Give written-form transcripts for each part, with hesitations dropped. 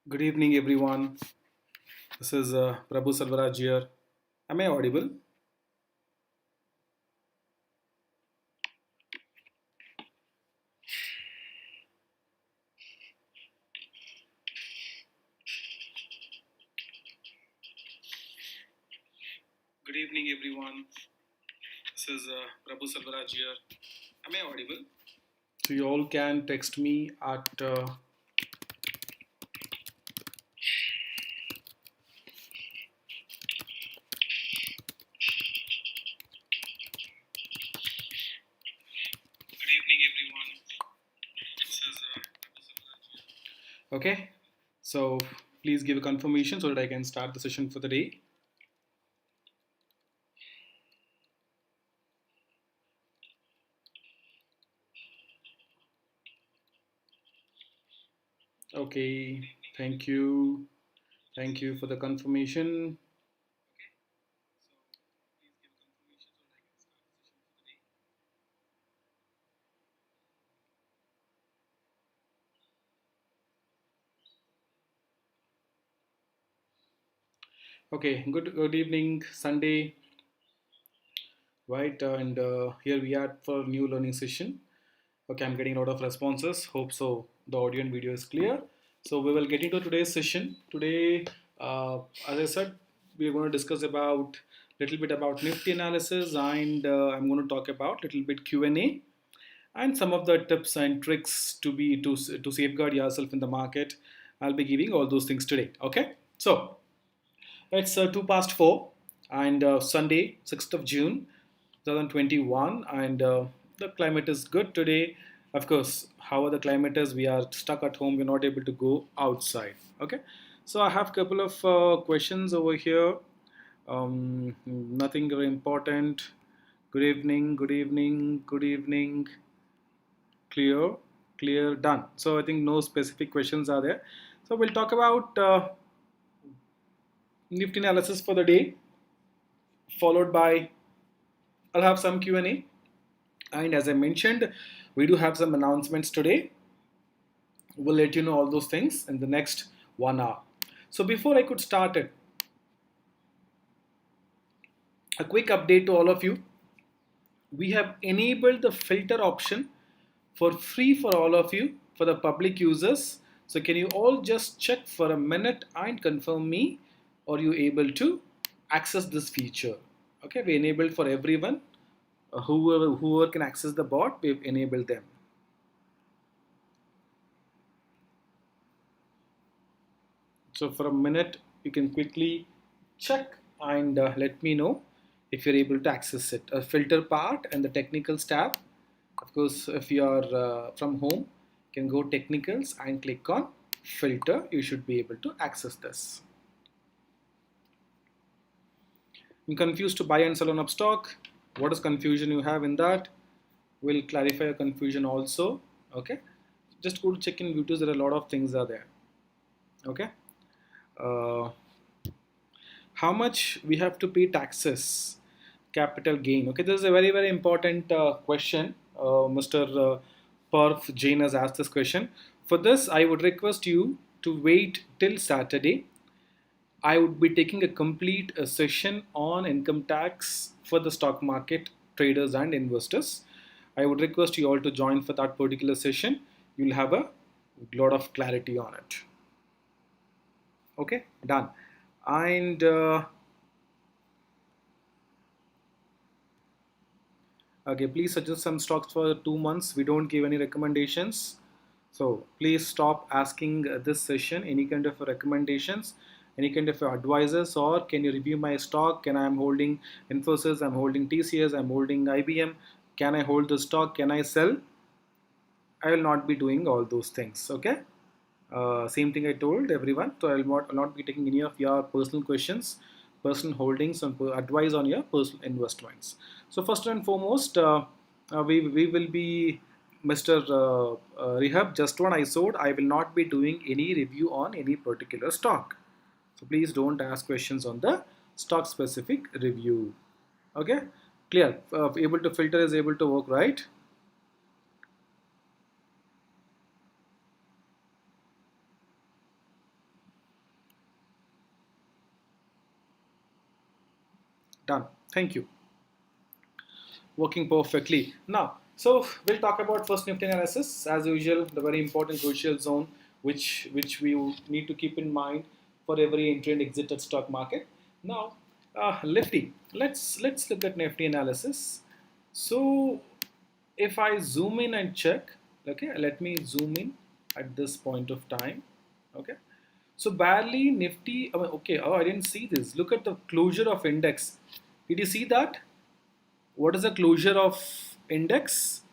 Good evening, everyone. This is Prabhu Salvaraj here. Am I audible? Good evening, everyone. This is Prabhu Salvaraj here. Am I audible? So you all can text me at Good evening, everyone. This is Prabhu Salvaraj here. Okay. So please give a confirmation so that I can start the session for the day. Okay. Thank you. Thank you for the confirmation. Okay. Good evening, Sunday. Right, and here we are for a new learning session. Okay, I'm getting a lot of responses. Hope so. The audio and video is clear. So we will get into today's session. Today, as I said, we are going to discuss about little bit about Nifty analysis, and I'm going to talk about little bit Q&A and some of the tips and tricks to safeguard yourself in the market. I'll be giving all those things today. Okay, so it's 2 past 4 and Sunday, 6th of June, 2021, and the climate is good today. Of course, however the climate is, we are stuck at home. We're not able to go outside. Okay, so I have a couple of questions over here. Nothing very important. Good evening. Good evening. Good evening. Clear. Clear. Done. So I think no specific questions are there. So we'll talk about Nifty analysis for the day, followed by I'll have some Q&A. And as I mentioned, we do have some announcements today. We'll let you know all those things in the next 1 hour. So before I could start it, a quick update to all of you. We have enabled the filter option for free for all of you for the public users. So can you all just check for a minute and confirm me, are you able to access this feature? Okay, we enabled for everyone. Whoever can access the bot, we've enabled them. So for a minute, you can quickly check and let me know if you're able to access it. A filter part and the technicals tab. Of course, if you are from home, you can go technicals and click on filter. You should be able to access this. I'm confused to buy and sell on Upstock. What is confusion you have in that? We'll clarify your confusion also. Okay. Just go to check in YouTube. There are a lot of things are there. Okay. Uh, how much we have to pay taxes, capital gain? Okay, this is a very important question. Mr. Parth Jain has asked this question. For this, I would request you to wait till Saturday. I would be taking a complete session on income tax for the stock market traders and investors. I would request you all to join for that particular session. You'll have a lot of clarity on it. Okay, done. And okay, please suggest some stocks for 2 months. We don't give any recommendations. So please stop asking this session any kind of recommendations, any kind of advices, or can you review my stock? Can I'm holding Infosys, I'm holding TCS, I'm holding IBM. Can I hold the stock? Can I sell? I will not be doing all those things. Okay. Same thing I told everyone. So I'll not be taking any of your personal questions, personal holdings, and advice on your personal investments. So first and foremost, we will be Mr. Rehab. Just one I sold. I will not be doing any review on any particular stock. So please don't ask questions on the stock specific review. Okay, clear. Able to filter is able to work, right? Done. Thank you. Working perfectly. Now, so we'll talk about first Nifty analysis. As usual, the very important crucial zone which we need to keep in mind for every entry and exit at stock market. Now, Nifty. Let's look at Nifty analysis. So, if I zoom in and check, okay, let me zoom in at this point of time. Okay, so barely Nifty. Okay, oh, I didn't see this. Look at the closure of index. Did you see that? What is the closure of index?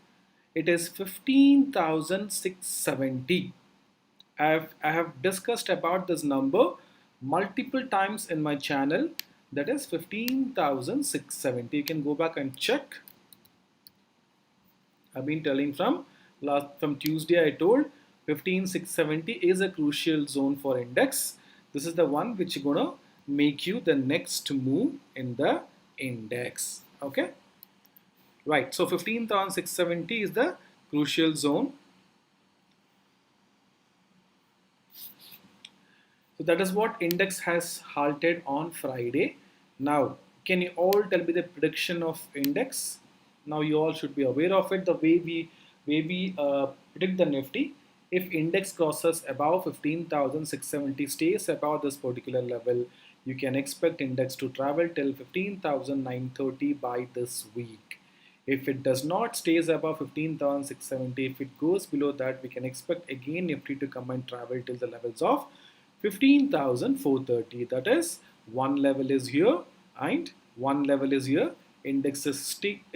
It is 15,670. I have discussed about this number multiple times in my channel. That is 15,670. You can go back and check. I've been telling from Tuesday. I told 15,670 is a crucial zone for index. This is the one which is gonna make you the next move in the index. Okay. Right, so 15,670 is the crucial zone. So that is what index has halted on Friday. Now, can you all tell me the prediction of index? Now you all should be aware of it. The way we predict the Nifty, if index crosses above 15,670, stays above this particular level, you can expect index to travel till 15,930 by this week. If it does not stays above 15,670, if it goes below that, we can expect again Nifty to come and travel till the levels of 15,430. That is, one level is here and one level is here. Index is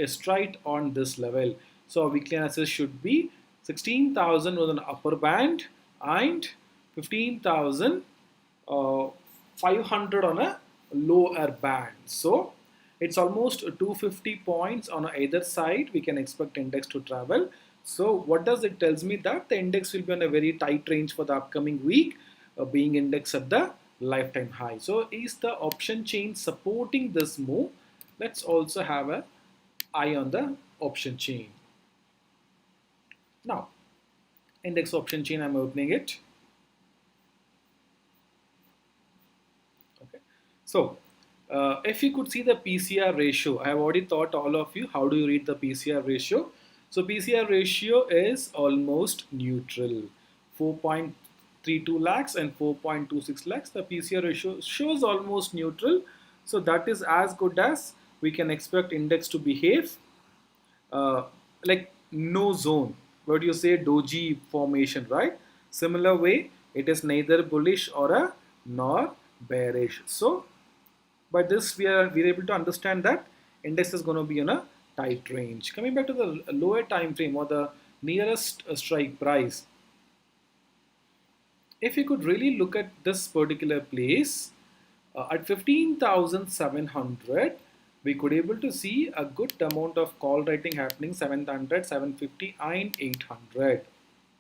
straight on this level. So our weekly analysis should be 16,000 with an upper band and 15,500 on a lower band. So it's almost 250 points on either side. We can expect index to travel. So what does it tells me? That the index will be on a very tight range for the upcoming week, being index at the lifetime high. So is the option chain supporting this move? Let's also have an eye on the option chain. Now, index option chain, I'm opening it. Okay, so if you could see the PCR ratio, I have already taught all of you how do you read the PCR ratio. So PCR ratio is almost neutral, 4.32 lakhs and 4.26 lakhs. The PCR ratio shows almost neutral. So that is as good as we can expect index to behave, like no zone. What do you say? Doji formation, right? Similar way, it is neither bullish or a nor bearish. So by this we are able to understand that index is going to be in a tight range. Coming back to the lower time frame or the nearest strike price, if you could really look at this particular place at 15,700, we could able to see a good amount of call writing happening, 700, 750 and 800.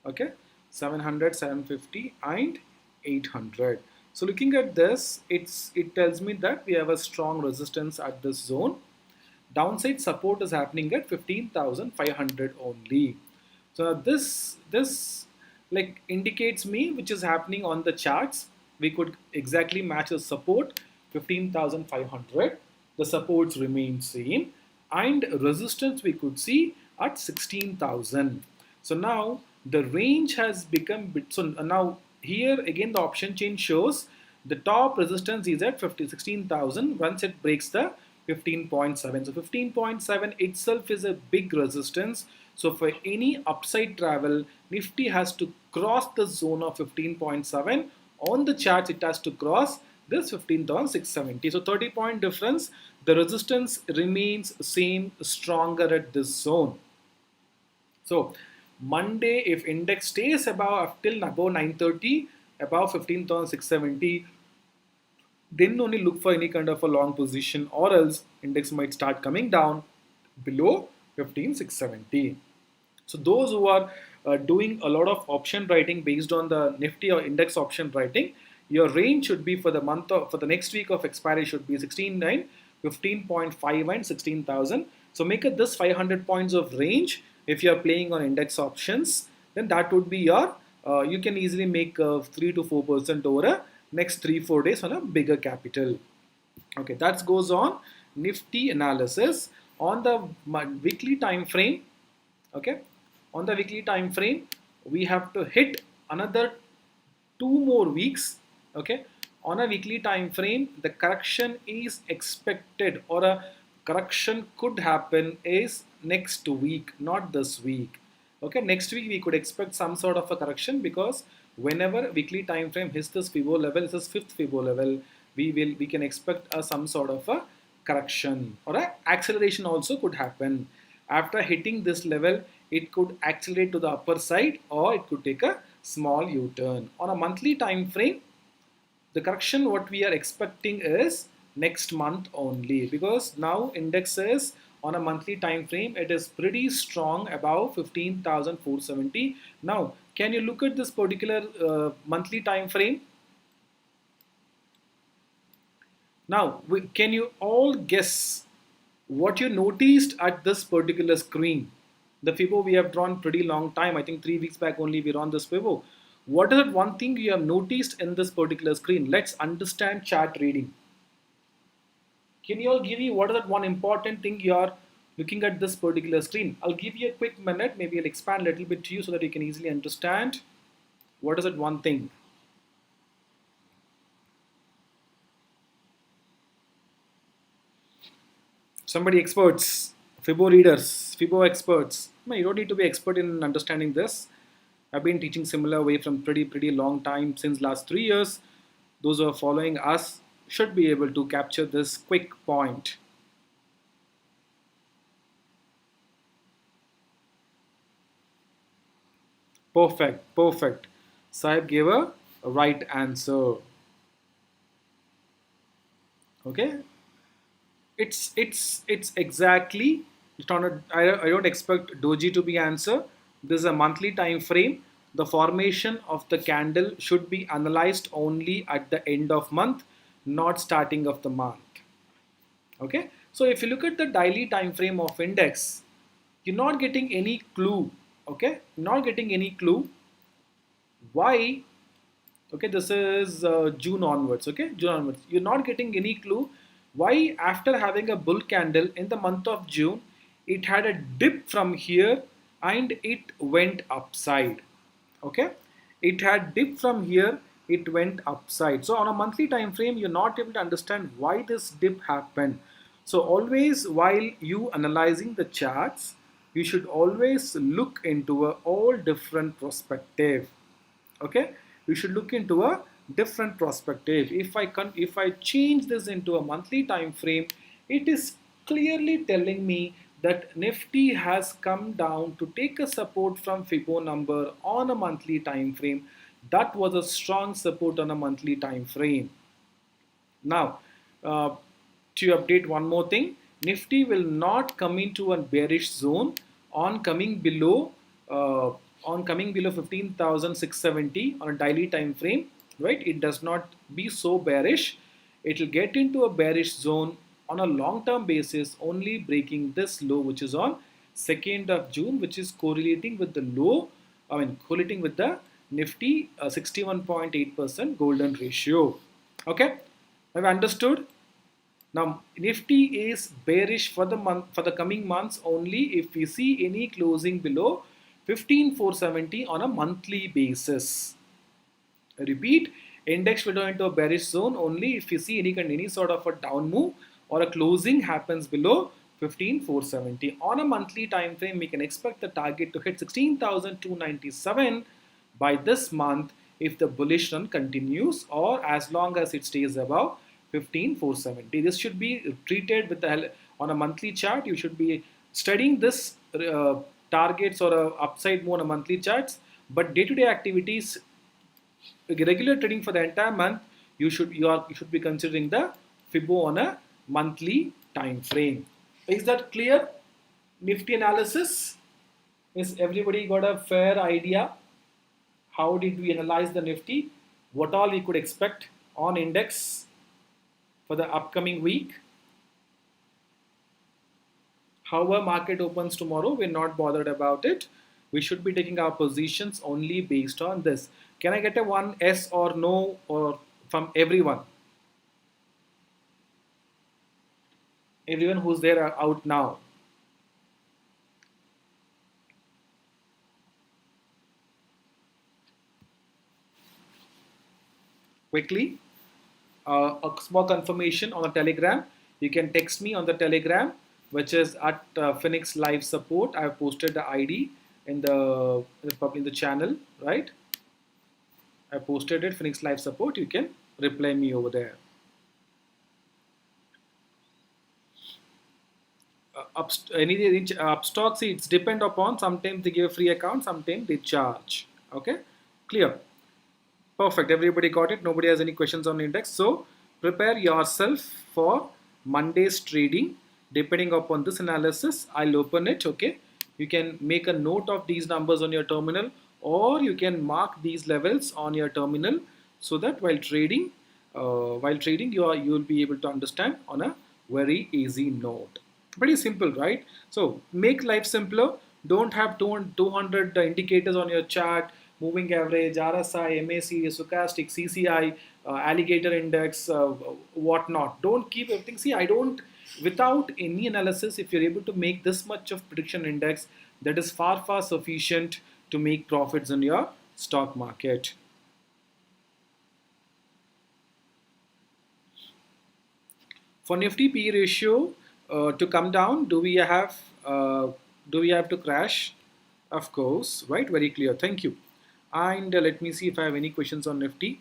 Okay, 700, 750 and 800. So looking at this, it tells me that we have a strong resistance at this zone. Downside support is happening at 15,500 only. So this like indicates me which is happening on the charts. We could exactly match the support 15,500. The supports remain same and resistance we could see at 16,000. So now the range has become so now here again the option chain shows the top resistance is at 16,000 once it breaks the 15.7. So 15.7 itself is a big resistance. So for any upside travel, Nifty has to cross the zone of 15.7. On the charts, it has to cross this 15,670. So 30-point difference. The resistance remains same, stronger at this zone. So Monday, if index stays above 930, above 15,670, then only look for any kind of a long position, or else index might start coming down below 15,670. So those who are doing a lot of option writing based on the Nifty or index option writing, your range should be for the next week of expiry should be 16.9, 15.5 and 16,000. So make it this 500 points of range. If you are playing on index options, then that would be your you can easily make 3 to 4% over a next 3-4 days on a bigger capital. Okay, that goes on. Nifty analysis on the weekly time frame. Okay, on the weekly time frame, we have to hit another 2 more weeks. Okay, on a weekly time frame, the correction is expected, or a correction could happen is next week, not this week. Okay, next week we could expect some sort of a correction, because whenever weekly time frame hits this Fibo level, this is fifth Fibo level, we can expect some sort of a correction, or a acceleration also could happen. After hitting this level, it could accelerate to the upper side, or it could take a small U-turn. On a monthly time frame, the correction what we are expecting is next month only, because now index is on a monthly time frame, it is pretty strong, above 15,470. Now can you look at this particular monthly time frame? Now can you all guess what you noticed at this particular screen? The Fibo we have drawn pretty long time. I think 3 weeks back only we drawn this Fibo. What is that one thing you have noticed in this particular screen? Let's understand chart reading. Can you all give me what is that one important thing you are looking at this particular screen? I'll give you a quick minute. Maybe I'll expand a little bit to you so that you can easily understand. What is that one thing? Somebody experts, Fibo readers, Fibo experts. No, you don't need to be expert in understanding this. I've been teaching similar way from pretty long time, since last 3 years. Those who are following us should be able to capture this quick point. Perfect, perfect. Sahib gave a right answer. Okay, it's exactly. It's not a, I don't expect doji to be answer. This is a monthly time frame. The formation of the candle should be analyzed only at the end of month, not starting of the month. Okay, so if you look at the daily time frame of index, you're not getting any clue. Okay, not getting any clue why. Okay, this is June onwards. Okay, June onwards, you're not getting any clue why after having a bull candle in the month of June, it had a dip from here and it went upside. Okay, it had dip from here, it went upside. So on a monthly time frame, you're not able to understand why this dip happened. So always, while you analyzing the charts, you should always look into a all different perspective. Okay, you should look into a different perspective. If I change this into a monthly time frame, it is clearly telling me that Nifty has come down to take a support from Fibo number on a monthly time frame. That was a strong support on a monthly time frame. Now, to update one more thing, Nifty will not come into a bearish zone on coming below uh, 15,670 on a daily time frame, right? It does not be so bearish. It will get into a bearish zone on a long-term basis, only breaking this low, which is on 2nd of June, which is correlating with the low. Correlating with the Nifty 61.8% golden ratio. Okay, have you understood? Now Nifty is bearish for the month, for the coming months only if we see any closing below 15,470 on a monthly basis. I repeat, index will go into a bearish zone only if you see any sort of a down move or a closing happens below 15,470. On a monthly time frame, we can expect the target to hit 16,297 by this month if the bullish run continues, or as long as it stays above 15,470. This should be treated with the on a monthly chart. You should be studying this targets or a upside move on a monthly charts, but day-to-day activities, regular trading for the entire month, you should be considering the Fibo on a monthly time frame. Is that clear? Nifty analysis. Is everybody got a fair idea? How did we analyze the Nifty? What all we could expect on index for the upcoming week? However, market opens tomorrow, we're not bothered about it. We should be taking our positions only based on this. Can I get a one yes or no or from everyone? Everyone who's there are out now. Quickly, a small confirmation on the Telegram. You can text me on the Telegram, which is at Phoenix Live Support. I have posted the ID in the channel, right? I posted it, Phoenix Live Support. You can reply me over there. Upstocks, it's depend upon. Sometimes they give a free account, sometimes they charge. Okay, clear. Perfect. Everybody got it. Nobody has any questions on the index. So prepare yourself for Monday's trading. Depending upon this analysis, I'll open it. Okay. You can make a note of these numbers on your terminal, or you can mark these levels on your terminal so that while trading, you'll be able to understand on a very easy note. Pretty simple, right? So make life simpler. Don't have 200 indicators on your chart, moving average, RSI, MAC, stochastic, CCI, alligator index, whatnot. Don't keep everything. See, I don't, without any analysis, if you're able to make this much of prediction index, that is far, far sufficient to make profits in your stock market. For Nifty P ratio to come down, do we have to crash? Of course, right? Very clear. Thank you. And let me see if I have any questions on Nifty.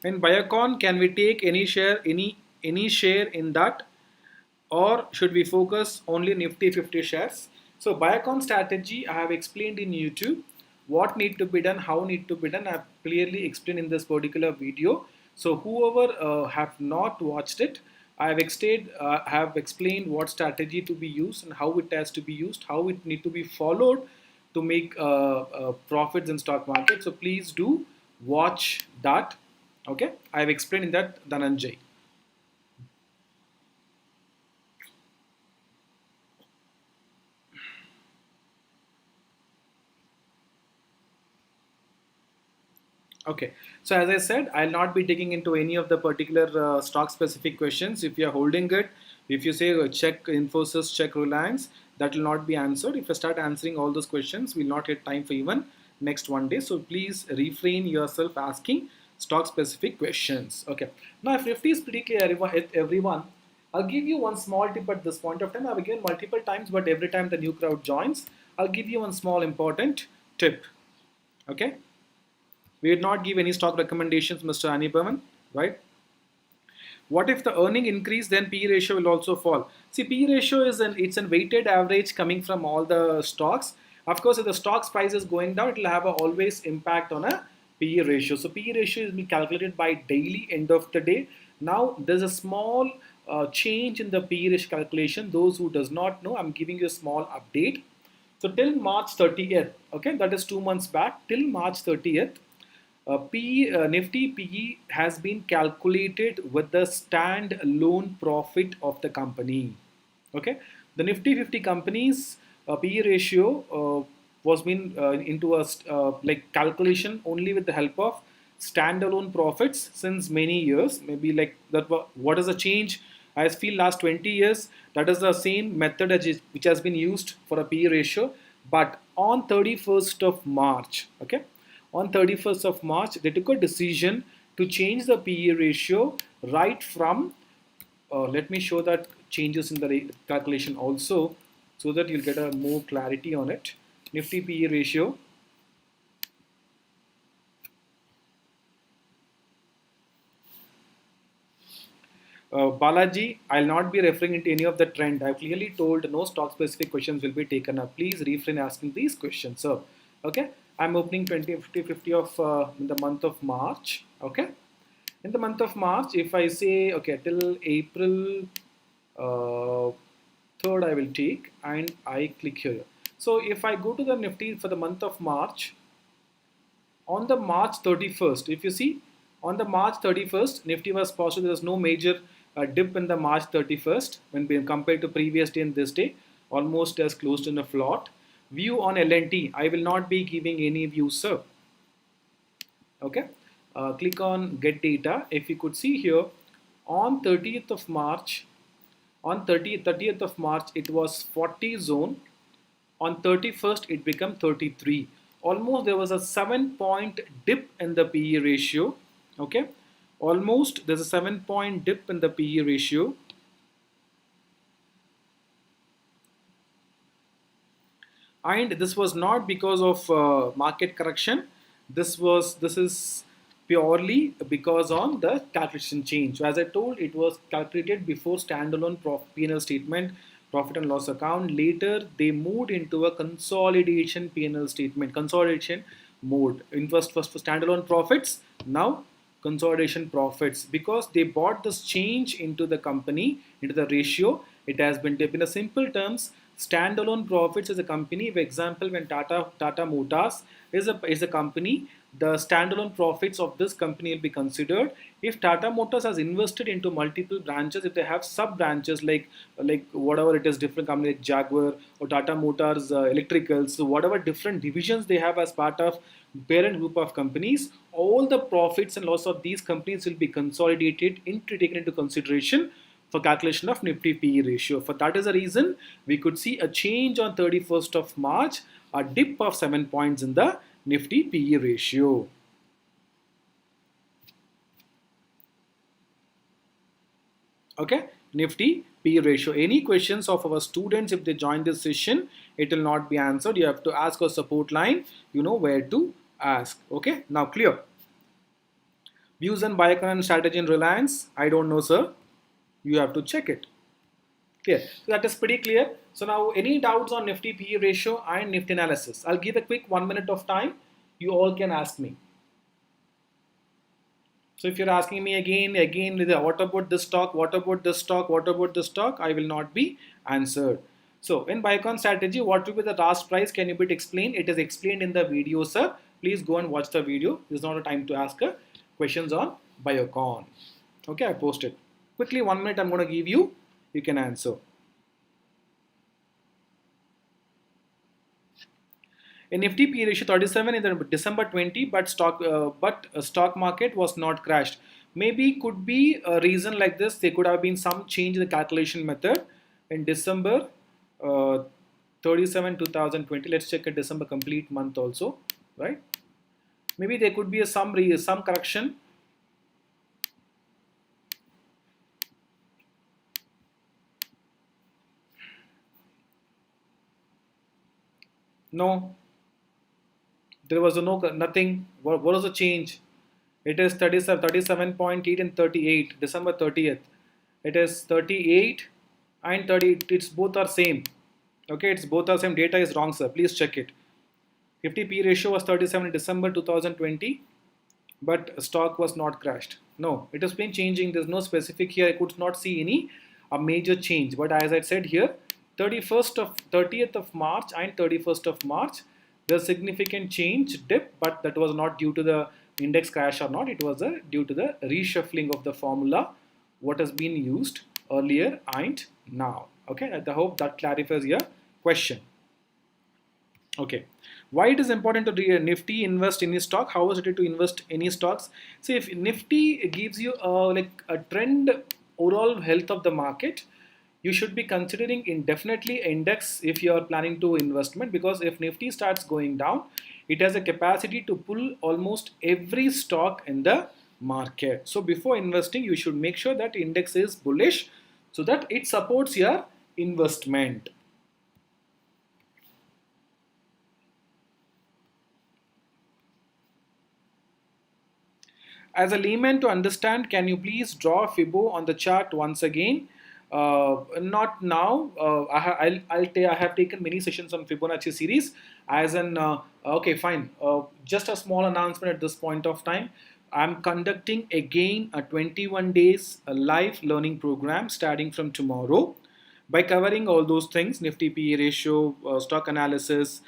In Biocon, can we take any share in that, or should we focus only Nifty 50 shares? So Biocon strategy I have explained in YouTube. What need to be done, how need to be done, I have clearly explained in this particular video. So whoever have not watched it, I have explained what strategy to be used and how it has to be used, how it need to be followed to make profits in stock market. So please do watch that. Okay, I have explained in that, Dhananjay. Okay, so as I said, I'll not be digging into any of the particular stock specific questions. If you're holding it, if you say check Infosys, check Reliance, that will not be answered. If I start answering all those questions, we'll not get time for even next one day. So please refrain yourself asking stock specific questions. Okay, now if Nifty is pretty clear, everyone, I'll give you one small tip at this point of time. I've given multiple times, but every time the new crowd joins, I'll give you one small important tip. Okay. We did not give any stock recommendations, Mr. Anibaman, right? What if the earning increase, then P ratio will also fall? See, P ratio it's a weighted average coming from all the stocks. Of course, if the stock's price is going down, it will have a always impact on a P ratio. So P ratio is being calculated by daily end of the day. Now there's a small change in the P ratio calculation. Those who does not know, I'm giving you a small update. So till March 30th, okay, that is 2 months back, till March 30th, Nifty PE has been calculated with the stand-alone profit of the company. Okay, the Nifty 50 companies PE ratio was been into a like calculation only with the help of standalone profits since many years. Maybe like that. What is the change? I feel last 20 years that is the same method which has been used for a PE ratio. But on 31st of March, okay, on 31st of March, they took a decision to change the PE ratio right from, let me show that changes in the calculation also so that you'll get a more clarity on it. Nifty PE ratio. Balaji, I'll not be referring into any of the trend. I've clearly told no stock specific questions will be taken up. Please refrain asking these questions, sir. Okay, I'm opening 20, 50, 50 of in the month of March. Okay, in the month of March, if I say, okay, till April 3rd, I will take and I click here. So if I go to the Nifty for the month of March, on the March 31st, if you see, on the March 31st, Nifty was positive. There was no major dip in the March 31st when compared to previous day and this day, almost as closed in a float. View on LNT. I will not be giving any view, sir. Okay. Click on get data. If you could see here, on 30th of March, on 30th of March, it was 40 zone. On 31st, it became 33. Almost there was a 7-point dip in the PE ratio. Okay. Almost there's a 7-point dip in the PE ratio. And this was not because of market correction. This is purely because on the calculation change. So as I told, it was calculated before standalone P&L statement, profit and loss account. Later they moved into a consolidation P&L statement, consolidation mode. In first for standalone profits, now consolidation profits, because they bought this change into the company, into the ratio. It has been taken in a simple terms. Standalone profits is a company. For example, when Tata Motors is a company, the standalone profits of this company will be considered. If Tata Motors has invested into multiple branches, if they have sub branches like whatever it is, different company like Jaguar or Tata Motors Electricals, so whatever different divisions they have as part of parent group of companies, all the profits and loss of these companies will be consolidated into taken into consideration for calculation of Nifty PE ratio. For that is a reason we could see a change on 31st of March, a dip of 7 points in the Nifty PE ratio. Okay, Nifty PE ratio. Any questions of our students, if they join this session, it will not be answered. You have to ask our support line. You know where to ask. Okay, now clear. Views on Biocon strategy in Reliance. I don't know, sir. You have to check it. Clear. So that is pretty clear. So now any doubts on Nifty PE ratio and Nifty analysis? I'll give a quick 1 minute of time. You all can ask me. So if you're asking me again, what about this stock, what about this stock, what about this stock, I will not be answered. So in Biocon strategy, what will be the last price? Can you bit explain? It is explained in the video, sir. Please go and watch the video. This is not a time to ask questions on Biocon. Okay, I posted. Quickly, 1 minute I'm going to give you. You can answer. In Nifty P ratio 37 in the December 20, but stock market was not crashed. Maybe could be a reason like this. There could have been some change in the calculation method in December 37 2020. Let's check a December complete month also, right? Maybe there could be some correction. No, there was nothing. What was the change? It is 37.8 and 38, December 30th. It is 38 and 30, it's both are same. Okay, it's both are same. Data is wrong, sir. Please check it. 50p ratio was 37 in December 2020, but stock was not crashed. No, it has been changing. There's no specific here. I could not see any a major change. But as I said here, 30th of March and 31st of March, there's significant change dip, but that was not due to the index crash or not. It was due to the reshuffling of the formula, what has been used earlier and now. Okay, I hope that clarifies your question. Okay, why it is important to Nifty invest any stock? How is it to invest any stocks? See, if Nifty gives you like a trend overall health of the market, you should be considering indefinitely index if you are planning to investment, because if Nifty starts going down, it has a capacity to pull almost every stock in the market. So before investing, you should make sure that index is bullish so that it supports your investment. As a layman to understand, can you please draw Fibo on the chart once again? Not now. I have taken many sessions on Fibonacci series. As an okay, fine. Just a small announcement at this point of time. I'm conducting again a 21 days live learning program starting from tomorrow. By covering all those things, Nifty PE ratio, stock analysis,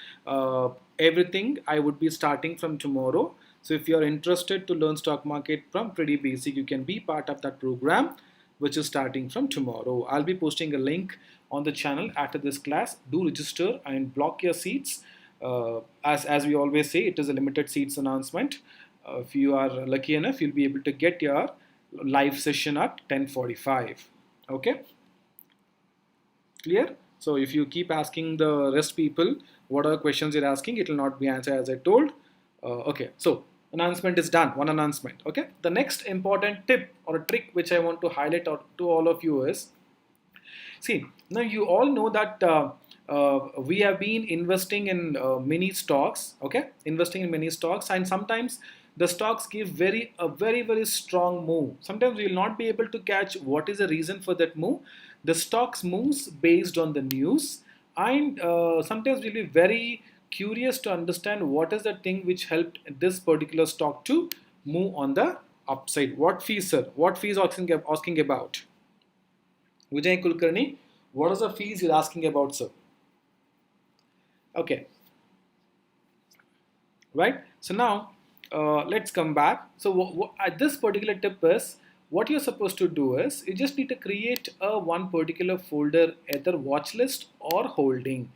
everything, I would be starting from tomorrow. So if you're interested to learn stock market from pretty basic, you can be part of that program. which is starting from tomorrow. I'll be posting a link on the channel after this class. Do register and block your seats. As we always say, it is a limited seats announcement. If you are lucky enough, you'll be able to get your live session at 10:45. Okay, clear? So if you keep asking the rest people what are questions you're asking, it will not be answered as I told. Okay, so announcement is done. One announcement. Okay, the next important tip or a trick which I want to highlight to all of you is, see, now you all know that we have been investing in many stocks, okay? Investing in many stocks, and sometimes the stocks give very strong move. Sometimes we will not be able to catch what is the reason for that move. The stocks moves based on the news, and sometimes we'll be very curious to understand what is the thing which helped this particular stock to move on the upside. What fees, sir? What fees asking about? Vijay Kulkarni, what is the fees you're asking about, sir? Okay, right? So now let's come back. So at this particular tip is, what you're supposed to do is you just need to create a one particular folder, either watch list or holding.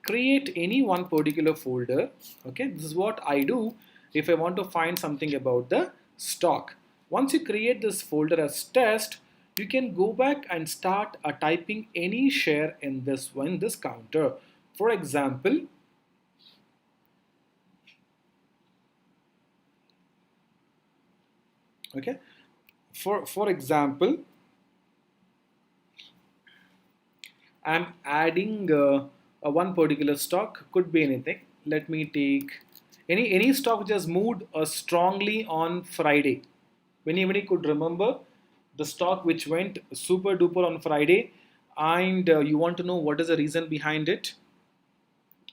Create any one particular folder. Okay, this is what I do if I want to find something about the stock. Once you create this folder as test, you can go back and start typing any share in this counter. For example, okay, for example, I'm adding a one particular stock, could be anything. Let me take any stock which has moved strongly on Friday. Anybody could remember the stock which went super duper on Friday, and you want to know what is the reason behind it?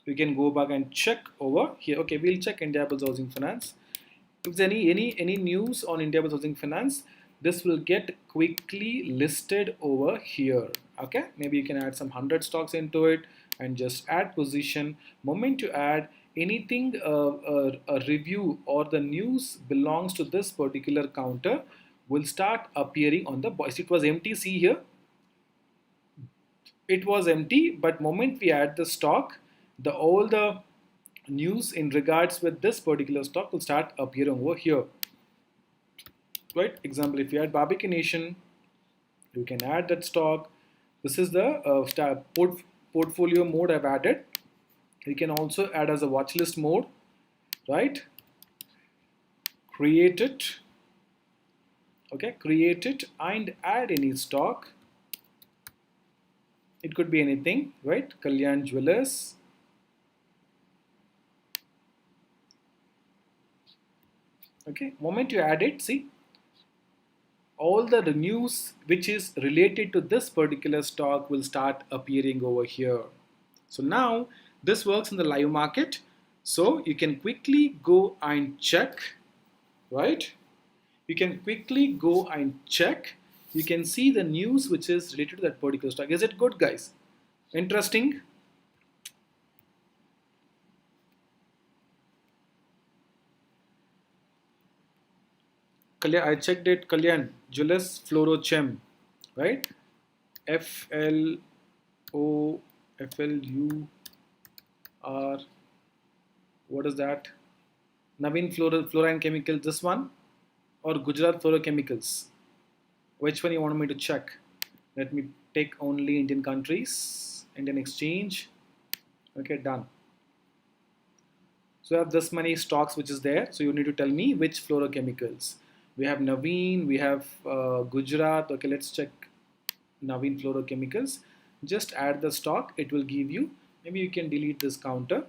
You can go back and check over here. Okay, we'll check Indiabulls Housing Finance. If there's any news on Indiabulls Housing Finance, this will get quickly listed over here. Okay, maybe you can add some 100 stocks into it and just add position. Moment you add anything, a review or the news belongs to this particular counter will start appearing on the box. It was empty, see here, it was empty, but moment we add the stock, all the news in regards with this particular stock will start appearing over here. Right? Example, if you add Barbecue Nation, you can add that stock. This is the portfolio mode I've added. You can also add as a watch list mode, right? Create it. Okay, create it and add any stock. It could be anything, right? Kalyan Jewelers. Okay, moment you add it, see, all the news which is related to this particular stock will start appearing over here. So now this works in the live market. So you can quickly go and check, right? You can quickly go and check. You can see the news which is related to that particular stock. Is it good, guys? Interesting? I checked it, Kalyan, Julius Fluorochem, right? FLUR, what is that? Navin Fluorine Chemical, this one, or Gujarat Fluorochemicals? Which one you want me to check? Let me take only Indian countries, Indian exchange. Okay, done. So I have this many stocks which is there. So you need to tell me which fluorochemicals. We have Naveen, we have Gujarat. Okay, let's check Naveen Fluorochemicals. Just add the stock. It will give you, maybe you can delete this counter.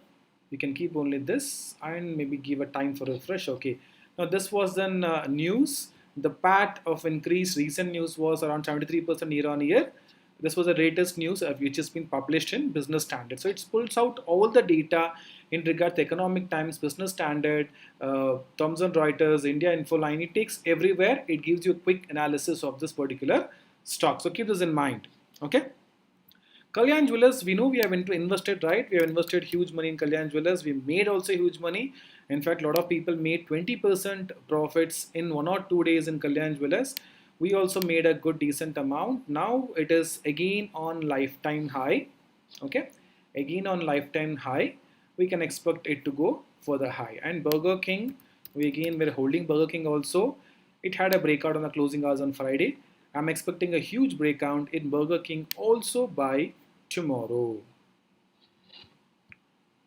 You can keep only this and maybe give a time for refresh. Okay. Now this was then news. The path of increase recent news was around 73% year on year. This was the latest news which has been published in Business Standard. So it pulls out all the data in regard to Economic Times, Business Standard, Thomson Reuters, India Infoline. It takes everywhere. It gives you a quick analysis of this particular stock. So keep this in mind. Okay. Kalyan Jewelers, we know we have invested, right? We have invested huge money in Kalyan Jewelers. We made also huge money. In fact, a lot of people made 20% profits in 1 or 2 days in Kalyan Jewelers. We also made a good decent amount. Now it is again on lifetime high. Okay, again on lifetime high. We can expect it to go further high. And Burger King, we again were holding Burger King also. It had a breakout on the closing hours on Friday. I'm expecting a huge breakout in Burger King also by tomorrow.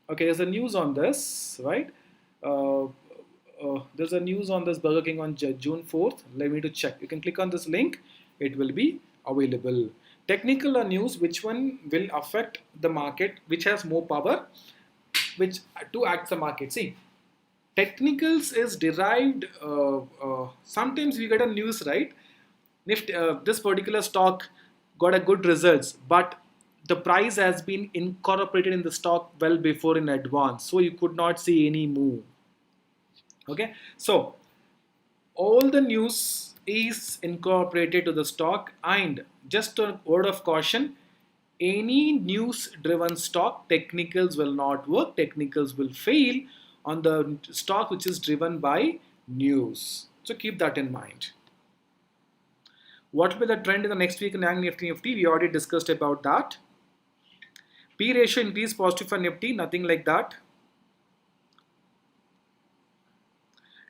Okay, there's a news on this, right? Uh, there's a news on this Burger King on June 4th. Let me to check. You can click on this link. It will be available. Technical news, which one will affect the market, which has more power, which to act the market. See, technicals is derived. Sometimes we get a news, right? Nifty, this particular stock got a good results, but the price has been incorporated in the stock well before in advance, so you could not see any move. Okay, so all the news is incorporated to the stock, and just a word of caution, any news driven stock, technicals will not work, technicals will fail on the stock which is driven by news. So keep that in mind. What will be the trend in the next week in Nifty? We already discussed about that. P ratio increase positive for Nifty, nothing like that.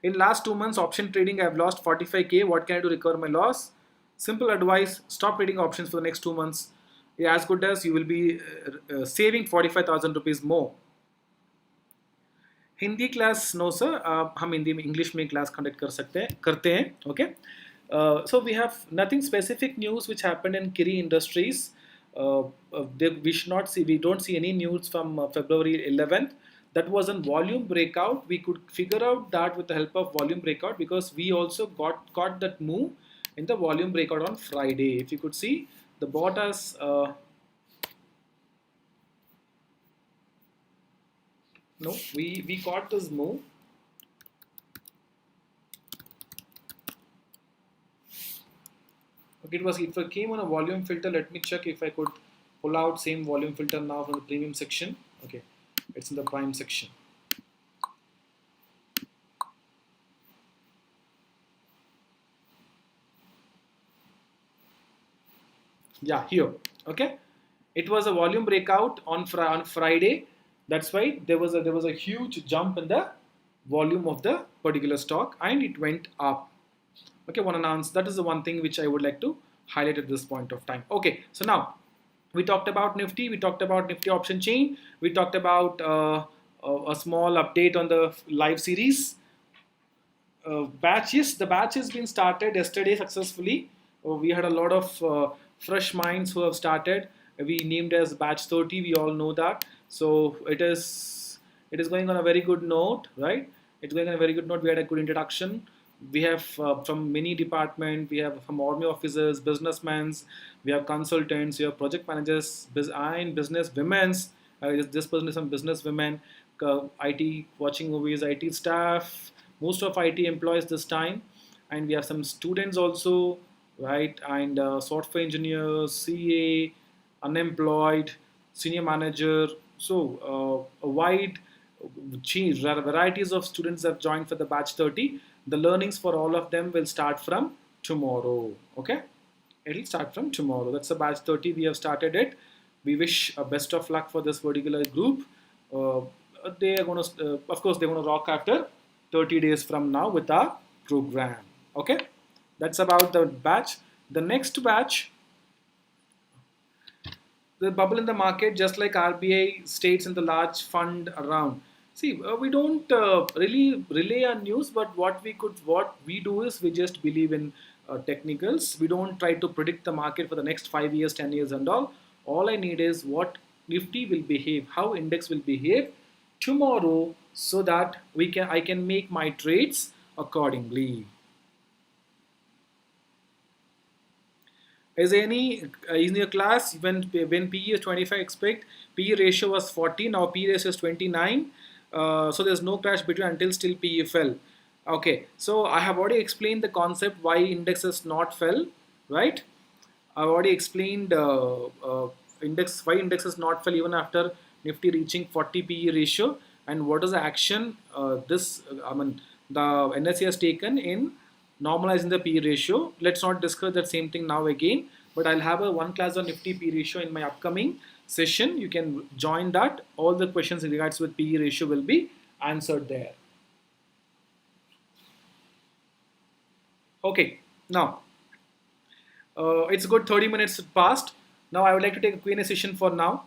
In last 2 months option trading, I have lost 45k. What can I do to recover my loss? Simple advice: stop trading options for the next 2 months. As good as you will be saving 45,000 rupees more. Hindi class no sir, हम हिंदी में English में class conduct करते हैं okay. So we have nothing specific news which happened in Kiri Industries. We don't see any news from February 11th. That was a volume breakout. We could figure out that with the help of volume breakout, because we also got that move in the volume breakout on Friday. If you could see, the bot has no, we got this move. Okay, it came on a volume filter. Let me check if I could pull out same volume filter now from the premium section. Okay, it's in the prime section. Yeah, here. Okay, it was a volume breakout on Friday. That's why there was a huge jump in the volume of the particular stock, and it went up. Okay, one announce. That is the one thing which I would like to highlight at this point of time. Okay, so now we talked about Nifty, we talked about Nifty option chain, we talked about a small update on the live series. Batch, yes, the batch has been started yesterday successfully. We had a lot of fresh minds who have started. We named as batch 30. We all know that. So it is going on a very good note, right? It's going on a very good note. We had a good introduction. We have from many departments. We have from army officers, businessmen. We have consultants. We have project managers, and business women's. This person is some business women, IT watching movies, IT staff, most of IT employees this time, and we have some students also, right? And software engineers, CA, unemployed, senior manager. So a wide varieties of students have joined for the batch 30. The learnings for all of them will start from tomorrow. Okay, it'll start from tomorrow. That's the batch 30. We have started it. We wish best of luck for this particular group. They are going to, of course, they're going to rock after 30 days from now with our program. Okay, that's about the batch. The next batch, the bubble in the market, just like RBI states in the large fund around. See, we don't really relay our news, but what we do is we just believe in technicals. We don't try to predict the market for the next 5 years, 10 years, and all. All I need is what Nifty will behave, how index will behave tomorrow, so that I can make my trades accordingly. Is any in your class when PE is 25, expect PE ratio was 40, now PE ratio is 29. So there's no crash between until still PE fell. Okay, so I have already explained the concept why indexes not fell, right? I've already explained why indexes not fell even after Nifty reaching 40 PE ratio, and what is the action the NSE has taken in normalizing the P ratio. Let's not discuss that same thing now again, but I'll have a one class on Nifty P ratio in my upcoming session. You can join that. All the questions in regards with P ratio will be answered there. Okay, now it's good 30 minutes passed. Now I would like to take a Q&A session for now.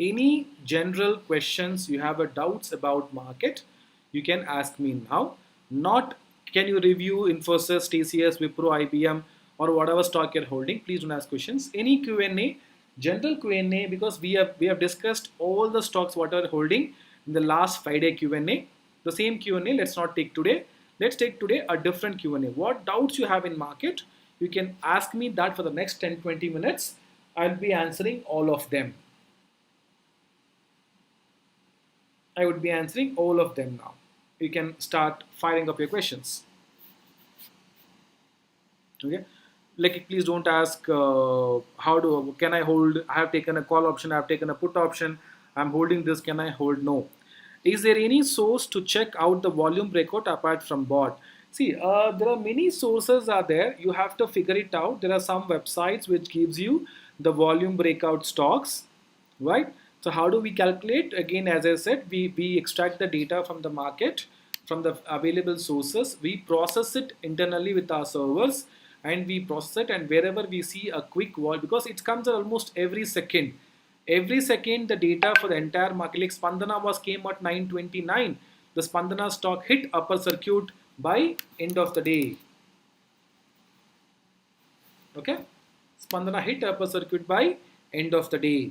Any general questions you have a doubts about market, you can ask me now. Not can you review Infosys, TCS, Wipro, IBM, or whatever stock you're holding. Please don't ask questions. Any Q&A, general Q&A, because we have discussed all the stocks what are holding in the last 5-day Q&A. The same Q&A. Let's not take today. Let's take today a different Q&A. What doubts you have in market, you can ask me that for the next 10-20 minutes. I'll be answering all of them. I would be answering all of them now. You can start firing up your questions. Okay, like please don't ask can I hold. I have taken a call option. I have taken a put option. I'm holding this. Can I hold? No. Is there any source to check out the volume breakout apart from bot? See, there are many sources are there. You have to figure it out. There are some websites which gives you the volume breakout stocks, right? So how do we calculate? Again, as I said, we extract the data from the market, from the available sources. We process it internally with our servers, and we process it, and wherever we see a quick wall, because it comes almost every second. Every second the data for the entire market, like Spandana was came at 929. The Spandana stock hit upper circuit by end of the day. Okay, Spandana hit upper circuit by end of the day,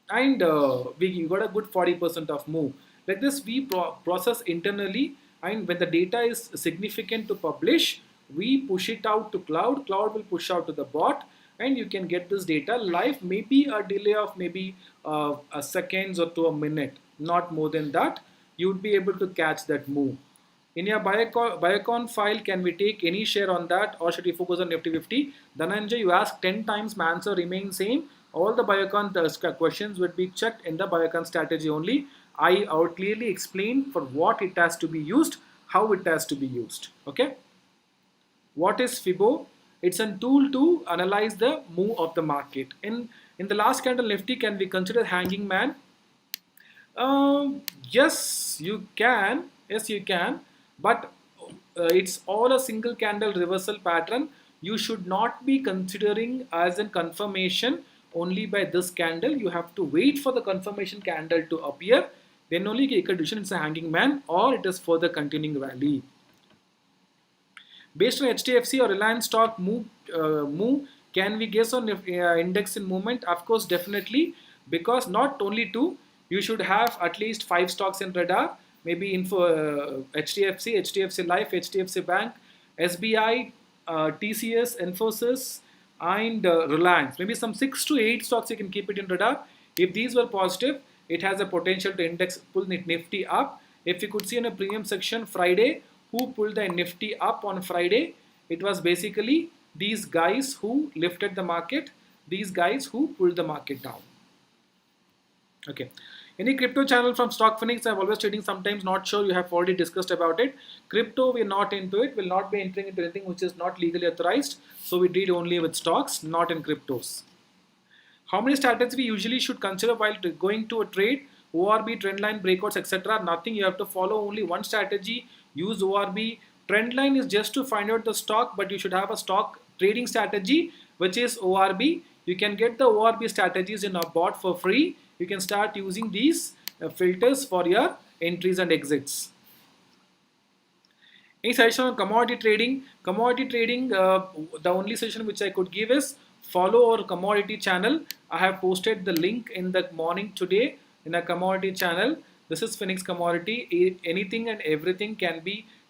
and we got a good 40% of move. Like this, we process internally, and when the data is significant to publish, we push it out to cloud. Cloud will push out to the bot, and you can get this data live. Maybe a delay of maybe a seconds or to a minute, not more than that. You would be able to catch that move. In your Biocon file, can we take any share on that, or should we focus on Nifty 50? Dhananjay, you asked 10 times, my answer remains same. All the Biocon questions would be checked in the Biocon strategy only. I would clearly explain for what it has to be used, how it has to be used. Okay. What is FIBO? It's a tool to analyze the move of the market. In the last candle, Nifty can be considered hanging man. Yes, you can. Yes, you can. But it's all a single candle reversal pattern. You should not be considering as a confirmation only by this candle. You have to wait for the confirmation candle to appear. Then only you can decision it's a hanging man or it is further continuing rally. Based on HDFC or Reliance stock move, can we guess on index in movement? Of course, definitely, because not only two, you should have at least 5 stocks in radar. Maybe info HDFC, HDFC Life, HDFC Bank, SBI, TCS, Infosys, and Reliance. Maybe some 6 to 8 stocks you can keep it in radar. If these were positive, it has a potential to index pull Nifty up. If you could see in a premium section Friday, who pulled the Nifty up on Friday? It was basically these guys who lifted the market, these guys who pulled the market down. Okay. Any crypto channel from Stock Phoenix? I'm always trading, sometimes not sure. You have already discussed about it. Crypto, we're not into it. We'll not be entering into anything which is not legally authorized. So we deal only with stocks, not in cryptos. How many strategies we usually should consider while going to a trade? ORB, trendline, breakouts, etc. Nothing. You have to follow only one strategy. Use ORB. Trendline is just to find out the stock, but you should have a stock trading strategy, which is ORB. You can get the ORB strategies in our bot for free. You can start using these filters for your entries and exits. Any suggestion on commodity trading? Commodity trading, the only suggestion which I could give is follow our commodity channel. I have posted the link in the morning today in a commodity channel. This is Phoenix Commodity. Anything and everything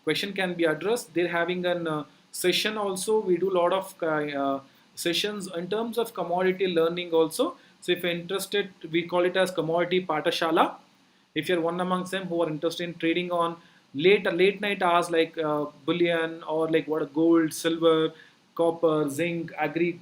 question can be addressed. They're having a session also. We do a lot of sessions in terms of commodity learning also. So if you're interested, we call it as commodity patashala. If you're one amongst them who are interested in trading on late night hours like bullion or like what gold, silver, copper, zinc, agri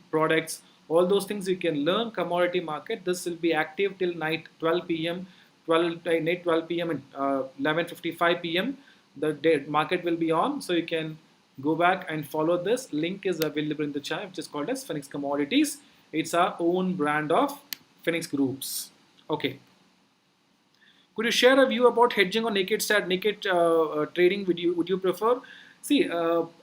products, all those things you can learn commodity market. This will be active till night 12 p.m. 12 p.m. and 11:55 p.m. The market will be on, so you can Go back and follow this. Link is available in the chat, which is called as Phoenix Commodities. It's our own brand of Phoenix Groups. Okay. Could you share a view about hedging or naked trading? Would you prefer? See,